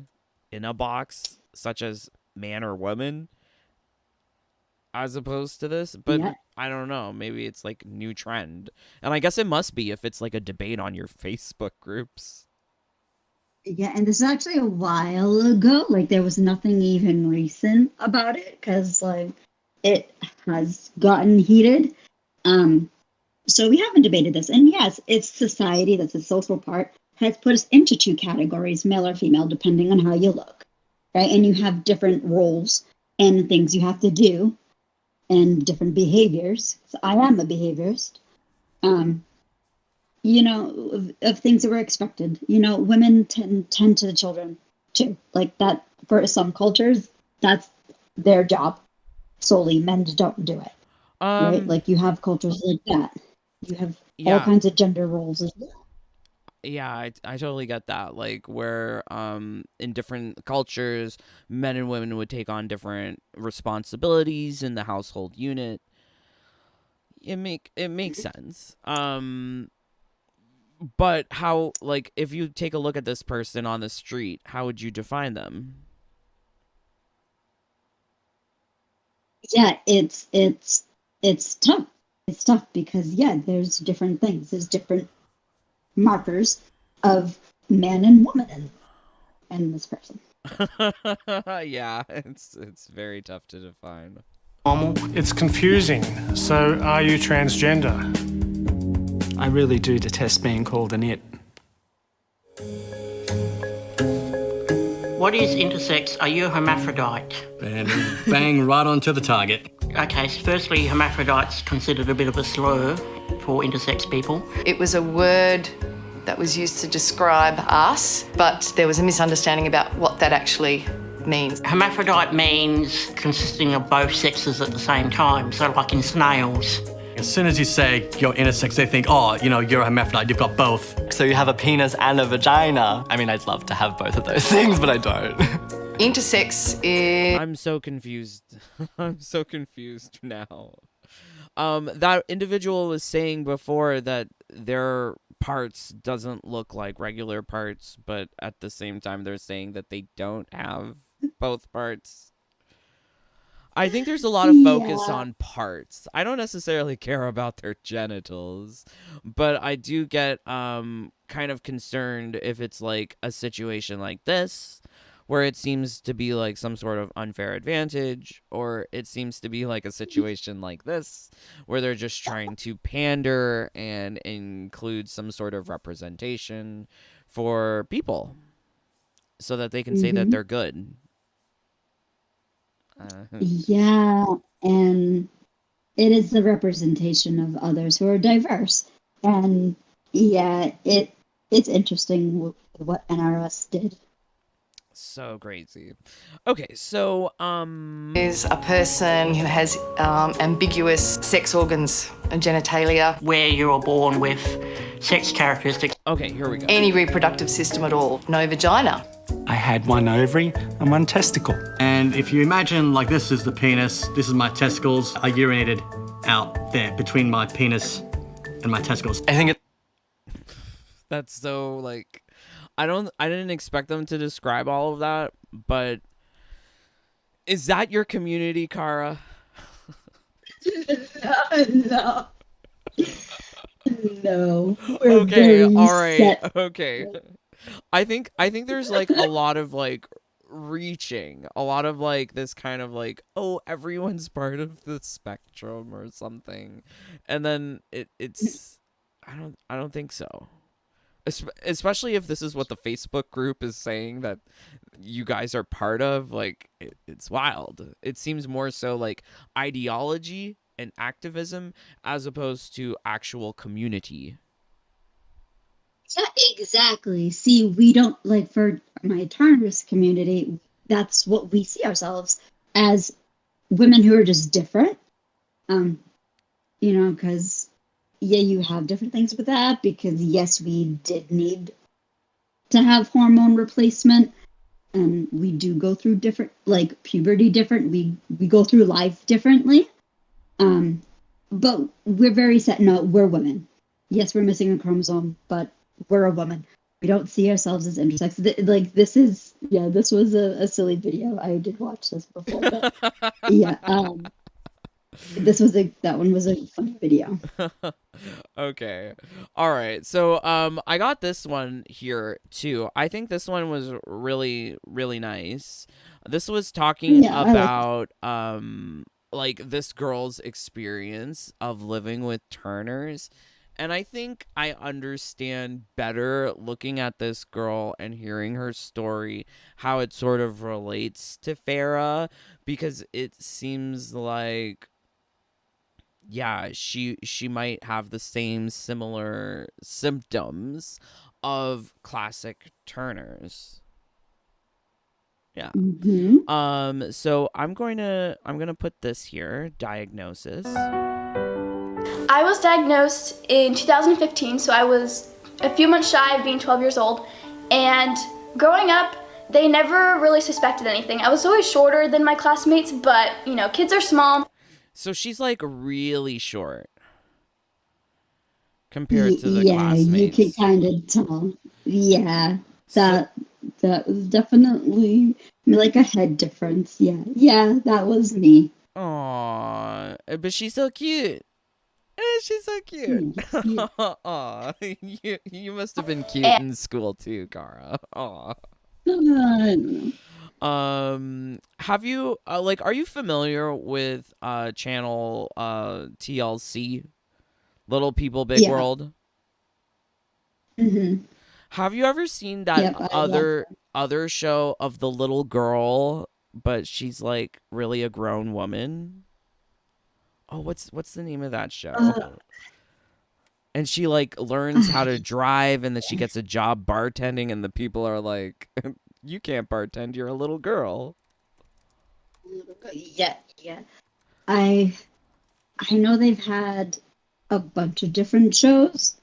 in a box such as man or woman as opposed to this. But Yeah. I don't know. Maybe it's like new trend. And I guess it must be if it's like a debate on your Facebook groups. Yeah, and this is actually a while ago. Like, there was nothing even recent about it because, like, it has gotten heated. So we haven't debated this. And yes, it's society, that's a social part, has put us into two categories, male or female, depending on how you look, right? And you have different roles and things you have to do and different behaviors. So I am a behaviorist. You know, of things that were expected. You know, women tend to the children too. Like that, for some cultures, that's their job solely. Men don't do it, right? Like you have cultures like that. You have all kinds of gender roles as well. Yeah, I totally get that. Like where in different cultures, men and women would take on different responsibilities in the household unit. It makes sense. But how, like, if you take a look at this person on the street, how would you define them? Yeah, it's tough. It's tough because there's different things. There's different markers of man and woman and this person. Yeah, it's very tough to define. It's confusing. So, are you transgender? I really do detest being called an it. What is intersex? Are you a hermaphrodite? And bang right onto the target. Okay, so firstly, hermaphrodite's considered a bit of a slur for intersex people. It was a word that was used to describe us, but there was a misunderstanding about what that actually means. Hermaphrodite means consisting of both sexes at the same time, so like in snails. As soon as you say you're intersex, they think, oh, you know, you're a hermaphrodite, you've got both. So you have a penis and a vagina. I mean, I'd love to have both of those things, but I don't. Intersex is... I'm so confused. I'm so confused now. That individual was saying before that their parts doesn't look like regular parts, but at the same time they're saying that they don't have both parts. I think there's a lot of focus on parts. I don't necessarily care about their genitals, but I do get kind of concerned if it's like a situation like this where it seems to be like some sort of unfair advantage, or it seems to be like a situation like this where they're just trying to pander and include some sort of representation for people so that they can say that they're good. Yeah, and it is the representation of others who are diverse. And it's interesting what NRS did. So crazy. Okay, so is a person who has ambiguous sex organs and genitalia. Where you're born with sex characteristics. okay, here we go. Any reproductive system at all. No vagina. I had one ovary and one testicle. And if you imagine like this is the penis, this is my testicles, I urinated out there between my penis and my testicles. I think it. That's so like, I didn't expect them to describe all of that, but is that your community, Kara? No. No. We're Okay, very all right, set. okay. I think there's like a lot of like reaching, a lot of like this kind of like, oh, everyone's part of the spectrum or something, and then it's I don't think so. Especially if this is what the Facebook group is saying that you guys are part of, like it's wild. It seems more so like ideology and activism as opposed to actual community. Yeah, exactly. See, we don't like for my Turner's community, that's what we see ourselves as women who are just different. Because yeah, you have different things with that because yes, we did need to have hormone replacement and we do go through different like puberty different. We go through life differently. But we're very set. No, we're women. Yes, we're missing a chromosome, but we're a woman. We don't see ourselves as intersex. This was a silly video. I did watch this before, but yeah, that one was a funny video. Okay. All right. So I got this one here too. I think this one was really really nice. This was talking Yeah, I like about like this girl's experience of living with Turners. And I think I understand better looking at this girl and hearing her story, how it sort of relates to Farah, because it seems like, yeah, she might have the same similar symptoms of classic Turners. Yeah. So I'm gonna put this here, diagnosis. I was diagnosed in 2015, so I was a few months shy of being 12 years old. And growing up, they never really suspected anything. I was always shorter than my classmates, but, kids are small. So she's like really short compared to the classmates. Yeah, you can kind of tell. Yeah, that was definitely like a head difference. Yeah, that was me. Aww, but she's so cute. She's so cute. Aw, you must have been cute in school too, Kara. Aw. Have you are you familiar with channel TLC, Little People Big World? Mm-hmm. Have you ever seen that other show of the little girl, but she's like really a grown woman? Oh, what's the name of that show? And she like learns how to drive, and then she gets a job bartending, and the people are like, "You can't bartend. You're a little girl." Yeah. I know they've had a bunch of different shows.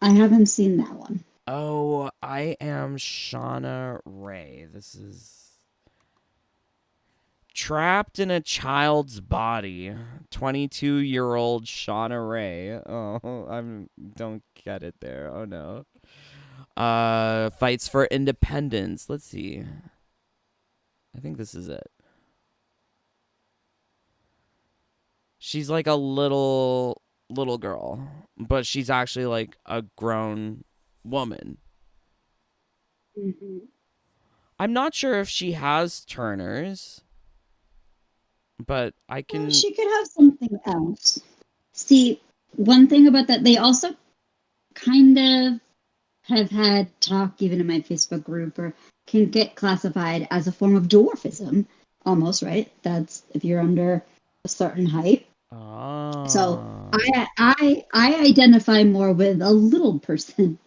I haven't seen that one. Oh, I am Shauna Ray. This is Trapped in a Child's Body. 22-year-old Shauna Ray. Oh, don't get it there. Oh no. Fights for independence. Let's see. I think this is it. She's like a little girl, but she's actually like a grown woman. Mm-hmm. I'm not sure if she has Turners, but I can. Well, she could have something else. See, one thing about that, they also kind of have had talk, even in my Facebook group, or can get classified as a form of dwarfism, almost, right? That's if you're under a certain height. Oh. So I identify more with a little person.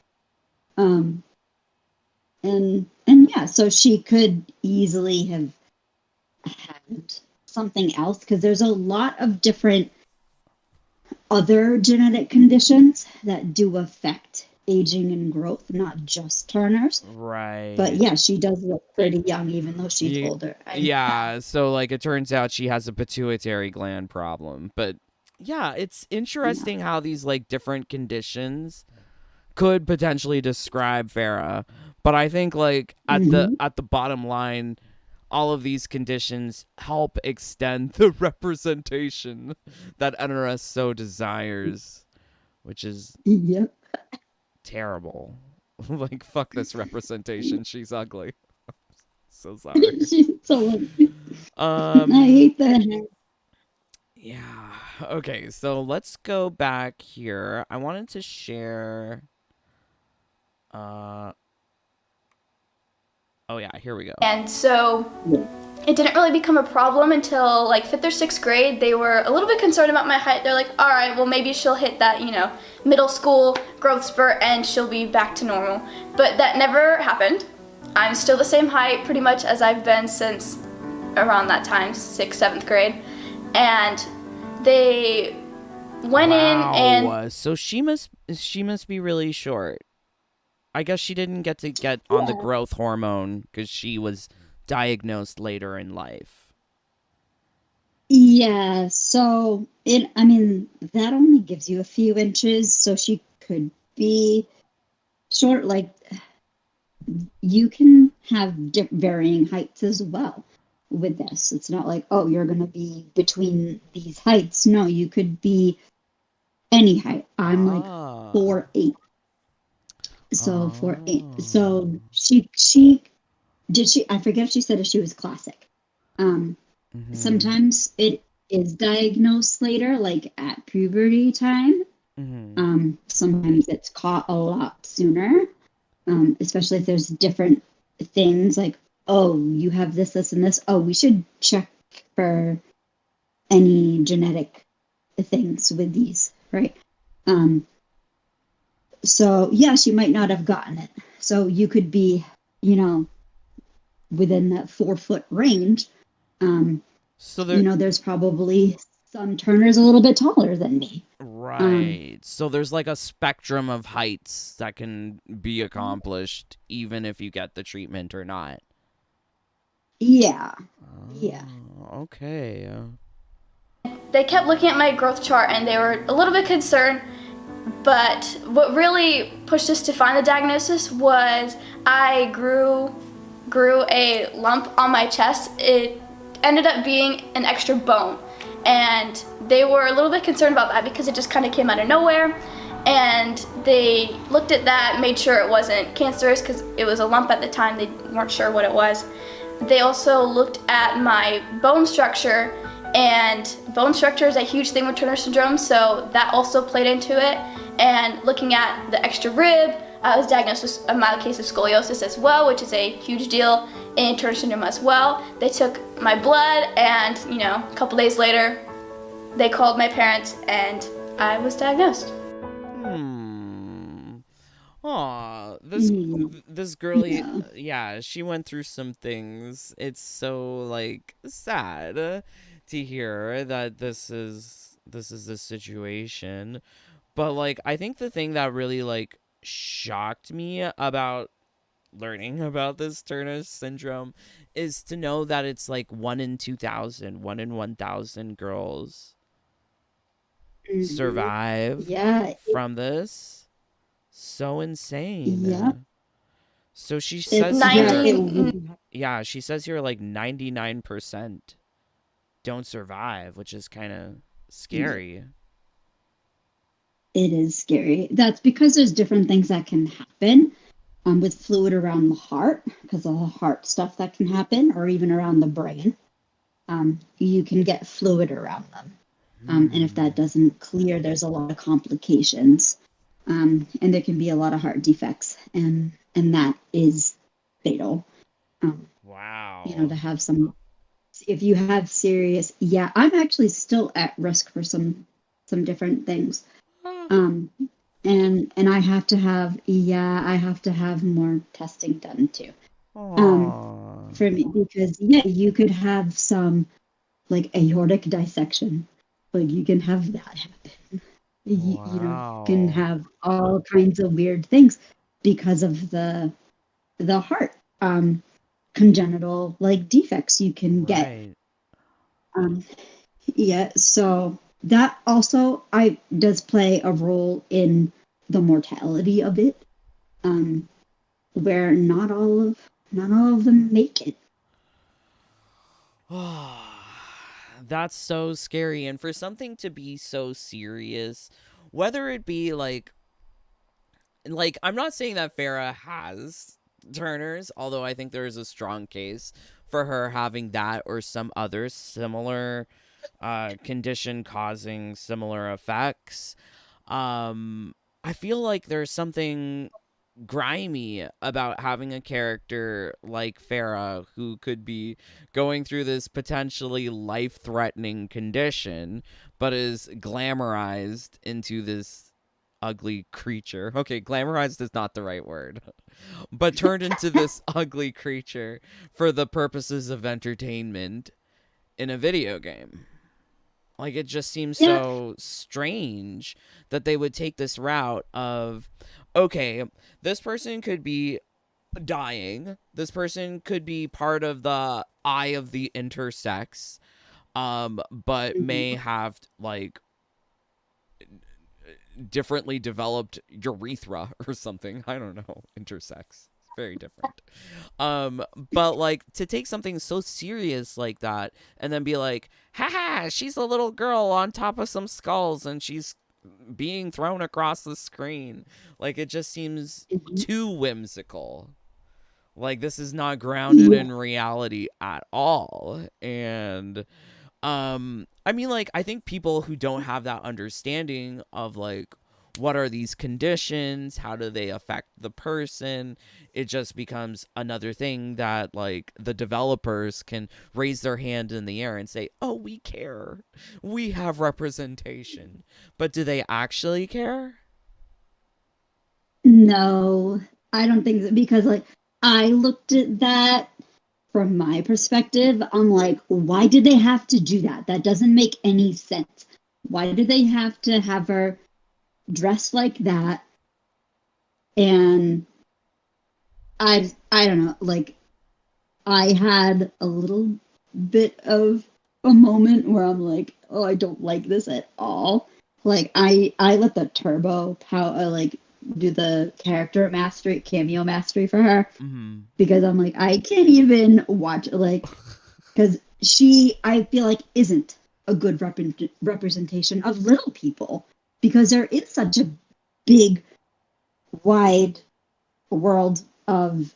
And yeah, so she could easily have had something else because there's a lot of different other genetic conditions that do affect aging and growth, not just Turner's. Right. But yeah, she does look pretty young even though she's older. Yeah, so like it turns out she has a pituitary gland problem, but Yeah, it's interesting how these like different conditions could potentially describe Farah, but I think like at the bottom line, all of these conditions help extend the representation that NRS so desires, which is Yep. terrible. Like fuck this representation. She's ugly. So sorry. She's so ugly. I Um hate that. yeah. Okay, so let's go back here. I wanted to share uh oh yeah, here we go. And so it didn't really become a problem until like 5th or 6th grade. They were a little bit concerned about my height. They're like, all right, well, maybe she'll hit that, middle school growth spurt and she'll be back to normal. But that never happened. I'm still the same height pretty much as I've been since around that time, 6th, 7th grade. And they went in and so she must be really short. I guess she didn't get on the growth hormone because she was diagnosed later in life. Yeah, so that only gives you a few inches, so she could be short. Like, you can have varying heights as well with this. It's not like, oh, you're going to be between these heights. No, you could be any height. I'm like 4'8". So 4'8". So I forget if she said if she was classic. Sometimes it is diagnosed later, like at puberty time. Sometimes it's caught a lot sooner, especially if there's different things like, oh, you have this, this, and this. Oh, we should check for any genetic things with these, right? So yeah, she might not have gotten it. So you could be, within that 4-foot range. So there's probably some Turners a little bit taller than me. Right. So there's like a spectrum of heights that can be accomplished even if you get the treatment or not. Yeah. Yeah. Okay. they kept looking at my growth chart and they were a little bit concerned. But what really pushed us to find the diagnosis was I grew a lump on my chest. It ended up being an extra bone. And they were a little bit concerned about that because it just kind of came out of nowhere. And they looked at that, made sure it wasn't cancerous because it was a lump at the time. They weren't sure what it was. They also looked at my bone structure, and bone structure is a huge thing with Turner syndrome, so that also played into it. And looking at the extra rib, I was diagnosed with a mild case of scoliosis as well, which is a huge deal in Turner syndrome as well. They took my blood, and a couple days later, they called my parents, and I was diagnosed. Aw, this girlie, yeah, she went through some things. It's so sad to hear that this is the situation. But I think the thing that really shocked me about learning about this Turner syndrome is to know that it's 1 in 2,000, 1 in 1,000 girls survive from this. So insane. Yeah. So she says she says here 99% don't survive, which is kind of scary. It is scary. That's because there's different things that can happen with fluid around the heart, because of the heart stuff that can happen, or even around the brain. You can get fluid around them. And if that doesn't clear, there's a lot of complications. And there can be a lot of heart defects, and that is fatal. Wow. To have some, if you have serious, I'm actually still at risk for some different things. And I have to have more testing done too. For me, because you could have some aortic dissection, you can have that happen. You can have all kinds of weird things because of the heart, congenital defects you can get. Right. So that also does play a role in the mortality of it, where not all of them make it. That's so scary. And for something to be so serious, whether it be like I'm not saying that Farrah has Turners, although I think there is a strong case for her having that or some other similar condition causing similar effects. I feel like there's something grimy about having a character like Farrah who could be going through this potentially life-threatening condition but is glamorized into this ugly creature. Okay, glamorized is not the right word. But turned into this ugly creature for the purposes of entertainment in a video game. Like, it just seems so strange that they would take this route of, okay, this person could be dying. This person could be part of the eye of the intersex, but may have, like, differently developed urethra or something. I don't know. Intersex. Very different. But like to take something so serious like that and then be like, haha, she's a little girl on top of some skulls and she's being thrown across the screen. Like, it just seems too whimsical. Like, this is not grounded in reality at all. And I mean, like, I think people who don't have that understanding of like what are these conditions, how do they affect the person, it just becomes another thing that like the developers can raise their hand in the air and say, oh, we care, we have representation. But do they actually care? No, I don't think so, because like I looked at that from my perspective. I'm like, why did they have to do that? That doesn't make any sense. Why did they have to have her dressed like that? And I don't know, like I had a little bit of a moment where I'm like, oh, I don't like this at all. Like I let the turbo power like do the character mastery, cameo mastery for her, because I'm like, I can't even watch, like, because she, I feel like, isn't a good representation of little people, because there is such a big, wide world of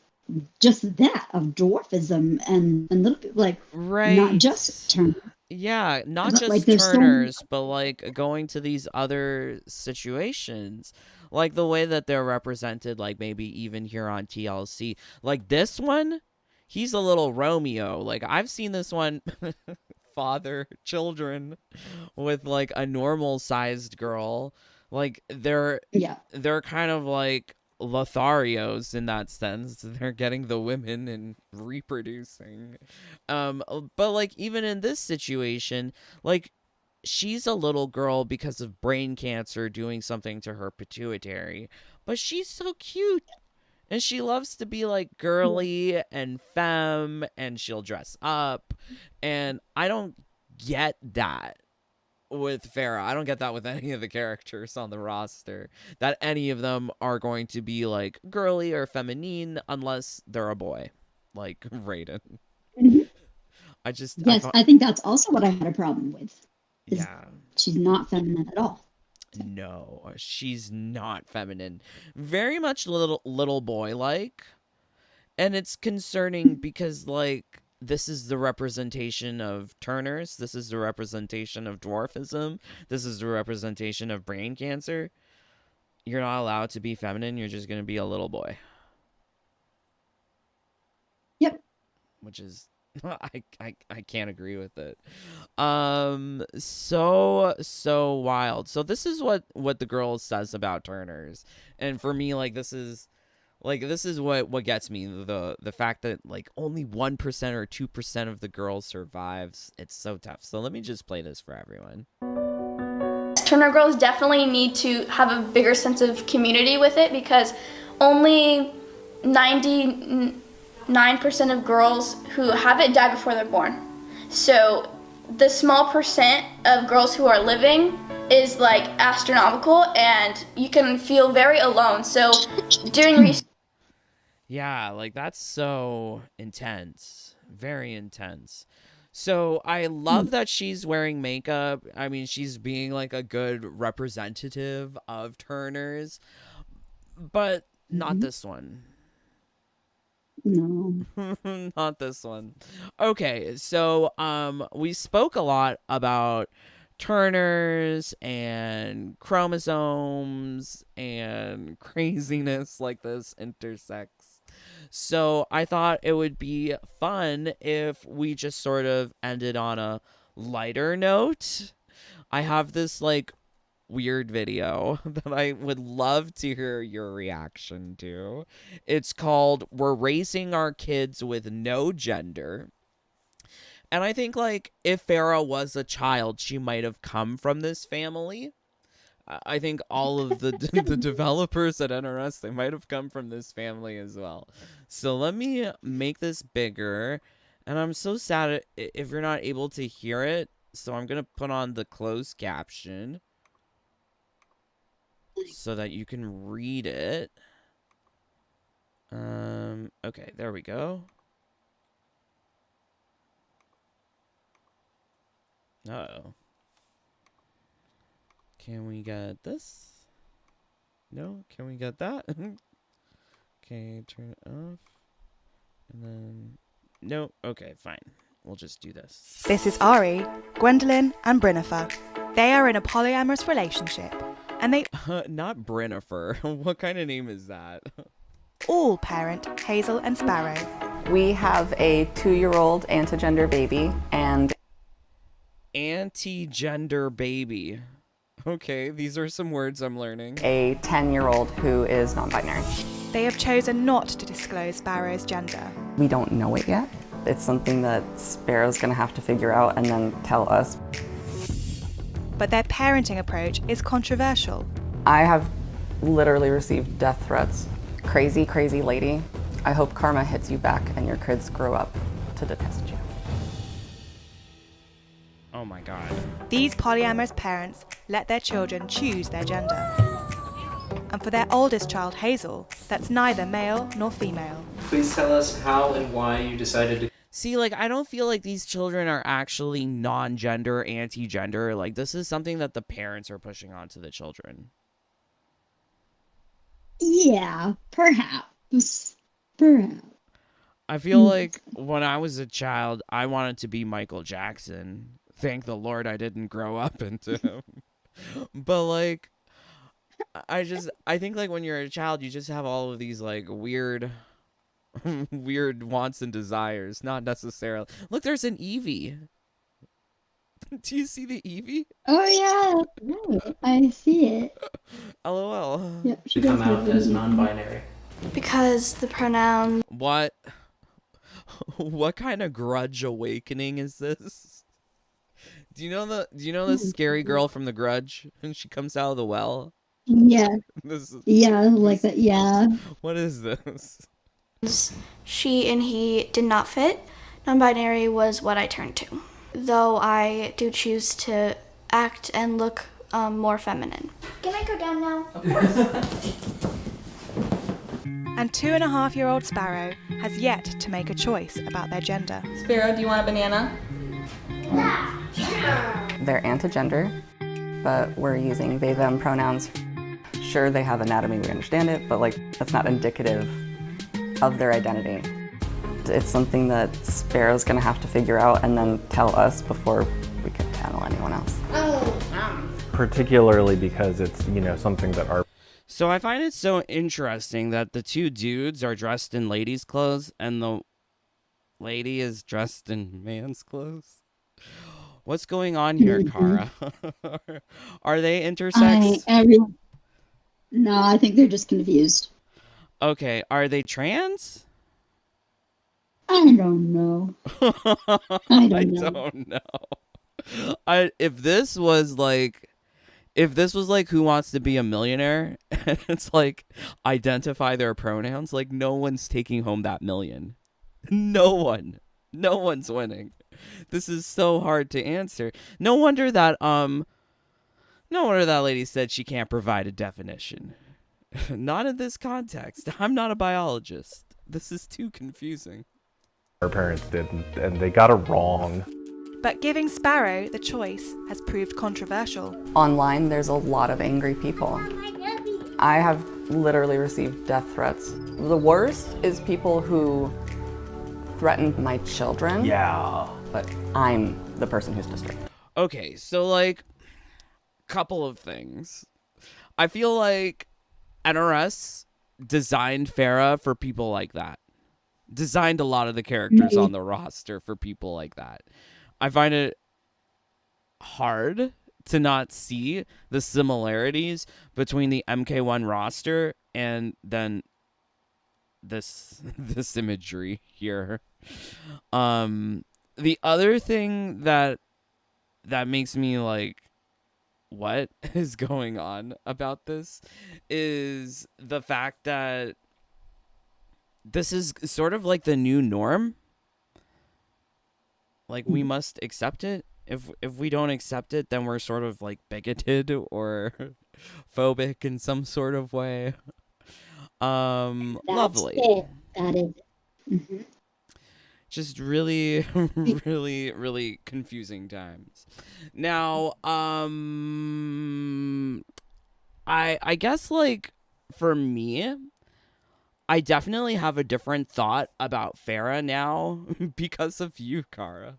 just that, of dwarfism and little people, like, Right. not just Turner. Yeah, not But, just like, there's so Turners, but like going to these other situations, like the way that they're represented, like maybe even here on TLC. Like this one, he's a little Romeo. Like I've seen this one father children with like a normal sized girl. Like they're kind of like Lotharios in that sense. They're getting the women and reproducing. But like even in this situation, like she's a little girl because of brain cancer doing something to her pituitary, but she's so cute. And she loves to be like girly and femme, and she'll dress up. And I don't get that with Farrah. I don't get that with any of the characters on the roster, that any of them are going to be like girly or feminine unless they're a boy, like Raiden. I think that's also what I had a problem with. Yeah. She's not feminine at all. No, she's not feminine. Very much little boy like. And it's concerning because like this is the representation of Turners, this is the representation of dwarfism, this is the representation of brain cancer. You're not allowed to be feminine, you're just gonna be a little boy. Yep. Which is I can't agree with it. So wild. So this is what the girl says about Turners. And for me, like this is what gets me, the fact that like only 1% or 2% of the girls survives. It's so tough. So let me just play this for everyone. Turner girls definitely need to have a bigger sense of community with it, because only 99% of girls who have it die before they're born. So the small percent of girls who are living is like astronomical, and you can feel very alone. So doing research. Yeah, like that's so intense. Very intense. So I love that she's wearing makeup. I mean, she's being like a good representative of Turners, but not this one. No. Not this one. Okay, so we spoke a lot about Turners and chromosomes and craziness like this intersex. So I thought it would be fun if we just sort of ended on a lighter note. I have this like weird video that I would love to hear your reaction to. It's called We're Raising Our Kids with No Gender. And I think like if Ferra was a child, she might have come from this family. I think all of the the developers at NRS, they might have come from this family as well. So let me make this bigger. And I'm so sad if you're not able to hear it. So I'm going to put on the closed caption so that you can read it. Okay, there we go. Uh-oh. Can we get this? No? Can we get that? Okay, turn it off. And then... No? Okay, fine. We'll just do this. This is Ari, Gwendolyn, and Brinnifer. They are in a polyamorous relationship, and they Not Brinnifer. What kind of name is that? all parent Hazel and Sparrow. We have a 2-year-old antigender baby and Anti-gender baby. Okay, these are some words I'm learning. a 10-year-old who is non-binary. They have chosen not to disclose Sparrow's gender. We don't know it yet. It's something that Sparrow's gonna have to figure out and then tell us. But their parenting approach is controversial. I have literally received death threats. Crazy, crazy lady. I hope karma hits you back and your kids grow up to detest you. Oh my god. These polyamorous parents let their children choose their gender. And for their oldest child, Hazel, that's neither male nor female. Please tell us how and why you decided to... See, like, I don't feel like these children are actually non-gender, anti-gender. Like, this is something that the parents are pushing onto the children. Yeah, perhaps. Perhaps. I feel like when I was a child, I wanted to be Michael Jackson. Thank the Lord I didn't grow up into him. But, like, I think, like, when you're a child, you just have all of these, like, weird wants and desires. Not necessarily. Look, there's an Eevee. Do you see the Eevee? Oh, yeah. No, I see it. LOL. Yep, she to come does out have as an Eevee. non-binary? Because the pronoun. What? What kind of grudge awakening is this? Do you know the scary girl from The Grudge? And she comes out of the well? Yeah. This is, Yeah, like that. Yeah. what is this? She and he did not fit. Non-binary was what I turned to. Though I do choose to act and look more feminine. Can I go down now? Of course. And 2.5-year-old Sparrow has yet to make a choice about their gender. Sparrow, do you want a banana? They're antigender, but we're using they, them pronouns. Sure, they have anatomy, we understand it, but like that's not indicative of their identity. It's something that Sparrow's gonna have to figure out and then tell us before we can tell anyone else. Particularly because it's, something that our... So I find it so interesting that the two dudes are dressed in ladies' clothes and the lady is dressed in man's clothes. What's going on here, Kara? Are they intersex? No, I think they're just confused. Okay, are they trans? I don't know. I don't know. If this was like Who Wants to Be a Millionaire, and it's like identify their pronouns, like no one's taking home that million. No one's winning. This is so hard to answer. No wonder that lady said she can't provide a definition. Not in this context. I'm not a biologist. This is too confusing. Our parents did, and they got it wrong. But giving Sparrow the choice has proved controversial. Online, there's a lot of angry people. I have literally received death threats. The worst is people who threaten my children. Yeah. But I'm the person who's disturbed. Okay, so like, couple of things. I feel like NRS designed Ferra for people like that. Designed a lot of the characters on the roster for people like that. I find it hard to not see the similarities between the MK1 roster and then this imagery here. The other thing that makes me like, what is going on about this is the fact that this is sort of like the new norm. Like, we must accept it. If we don't accept it, then we're sort of like bigoted or phobic in some sort of way. Lovely. It. That is. Mm-hmm. Just really, really, really confusing times. Now, I guess, like, for me, I definitely have a different thought about Ferra now because of you, Kara.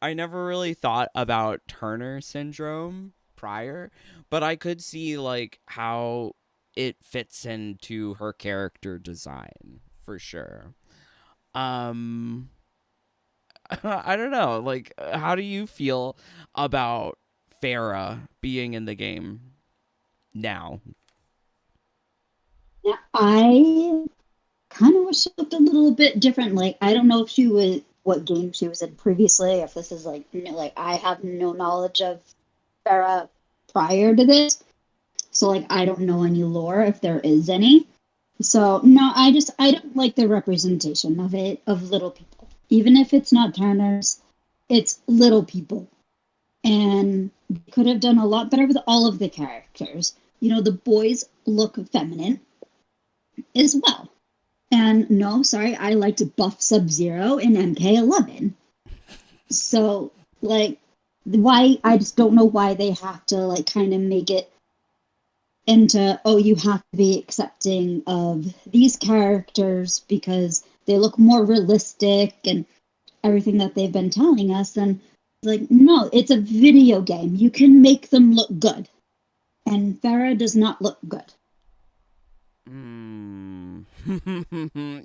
I never really thought about Turner syndrome prior, but I could see, like, how it fits into her character design, for sure. I don't know. Like, how do you feel about Ferra being in the game now? Yeah, I kind of wish it looked a little bit different. Like, I don't know if she was what game she was in previously. If this is like I have no knowledge of Ferra prior to this, so like I don't know any lore if there is any. So no, I don't like the representation of it, of little people. Even if it's not Turners, it's little people. And they could have done a lot better with all of the characters. You know, the boys look feminine as well. And no, sorry, I liked Buff Sub-Zero in MK11. So, like, why, I just don't know why they have to, like, kind of make it into, oh, you have to be accepting of these characters because they look more realistic and everything that they've been telling us. And like, no, it's a video game. You can make them look good. And Ferra does not look good.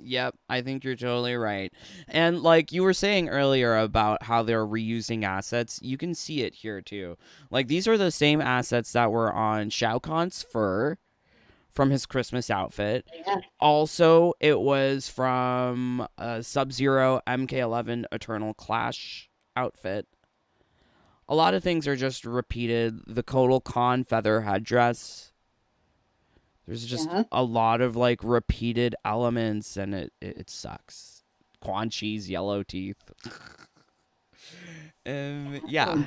Yep, I think you're totally right. And like you were saying earlier about how they're reusing assets, you can see it here too. Like, these are the same assets that were on Shao Kahn's fur from his Christmas outfit. Yeah. Also, it was from Sub-Zero MK11 Eternal Clash outfit. A lot of things are just repeated. The Kotal Khan feather headdress. There's just a lot of, like, repeated elements, and it sucks. Quan Chi's yellow teeth. Yeah,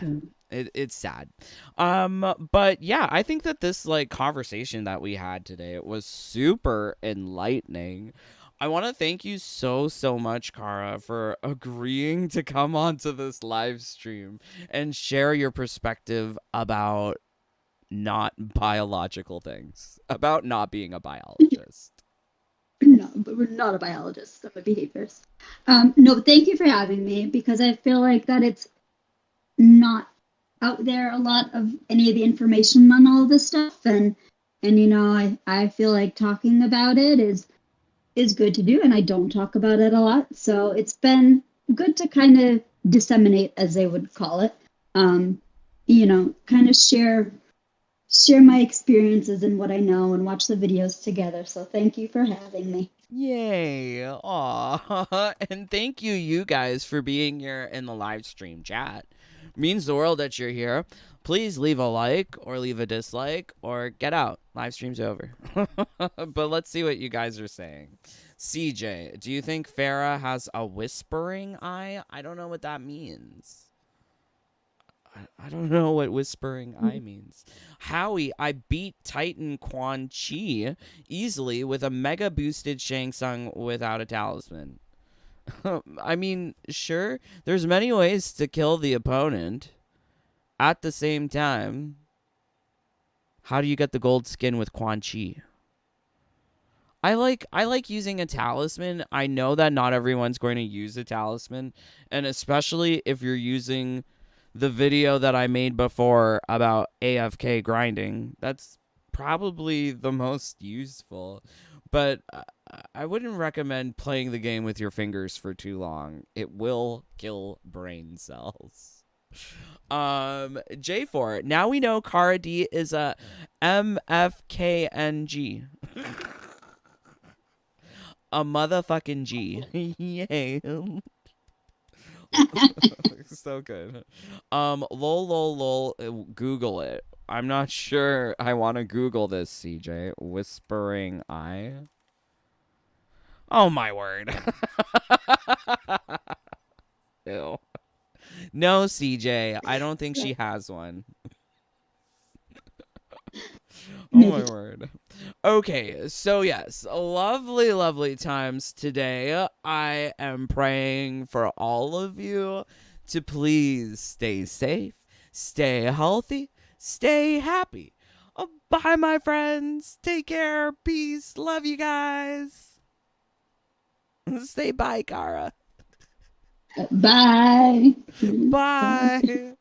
it's sad. But, yeah, I think that this, like, conversation that we had today was super enlightening. I want to thank you so much, Kara, for agreeing to come onto this live stream and share your perspective about not biological things, about not being a biologist. No, but we're not a biologist. I'm a behaviorist. No, thank you for having me, because I feel like that it's not out there a lot of any of the information on all this stuff, and you know, I feel like talking about it is good to do, and I don't talk about it a lot, so it's been good to kind of disseminate, as they would call it. You know, kind of share my experiences and what I know and watch the videos together. So thank you for having me. Yay. Aw. And thank you guys for being here in the live stream chat. Means the world that you're here. Please leave a like or leave a dislike or get out. Live stream's over. But let's see what you guys are saying. CJ, do you think Ferra has a whispering eye? I don't know what that means. I don't know what whispering eye means. Howie, I beat Titan Quan Chi easily with a mega boosted Shang Tsung without a talisman. I mean, sure, there's many ways to kill the opponent. At the same time, how do you get the gold skin with Quan Chi? I like using a talisman. I know that not everyone's going to use a talisman, and especially if you're using the video that I made before about AFK grinding, that's probably the most useful. But I wouldn't recommend playing the game with your fingers for too long. It will kill brain cells. J4. Now we know Cara D is a MFKNG. A motherfucking G. Yay. So good. Lol. Google it. I'm not sure I want to Google this, CJ. Whispering eye. Oh my word. Ew. No, CJ. I don't think she has one. Oh my word. Okay, so yes, lovely times today. I am praying for all of you to please stay safe, stay healthy, stay happy. Bye, my friends. Take care. Peace. Love you guys. Say bye, Cara. Bye. Bye.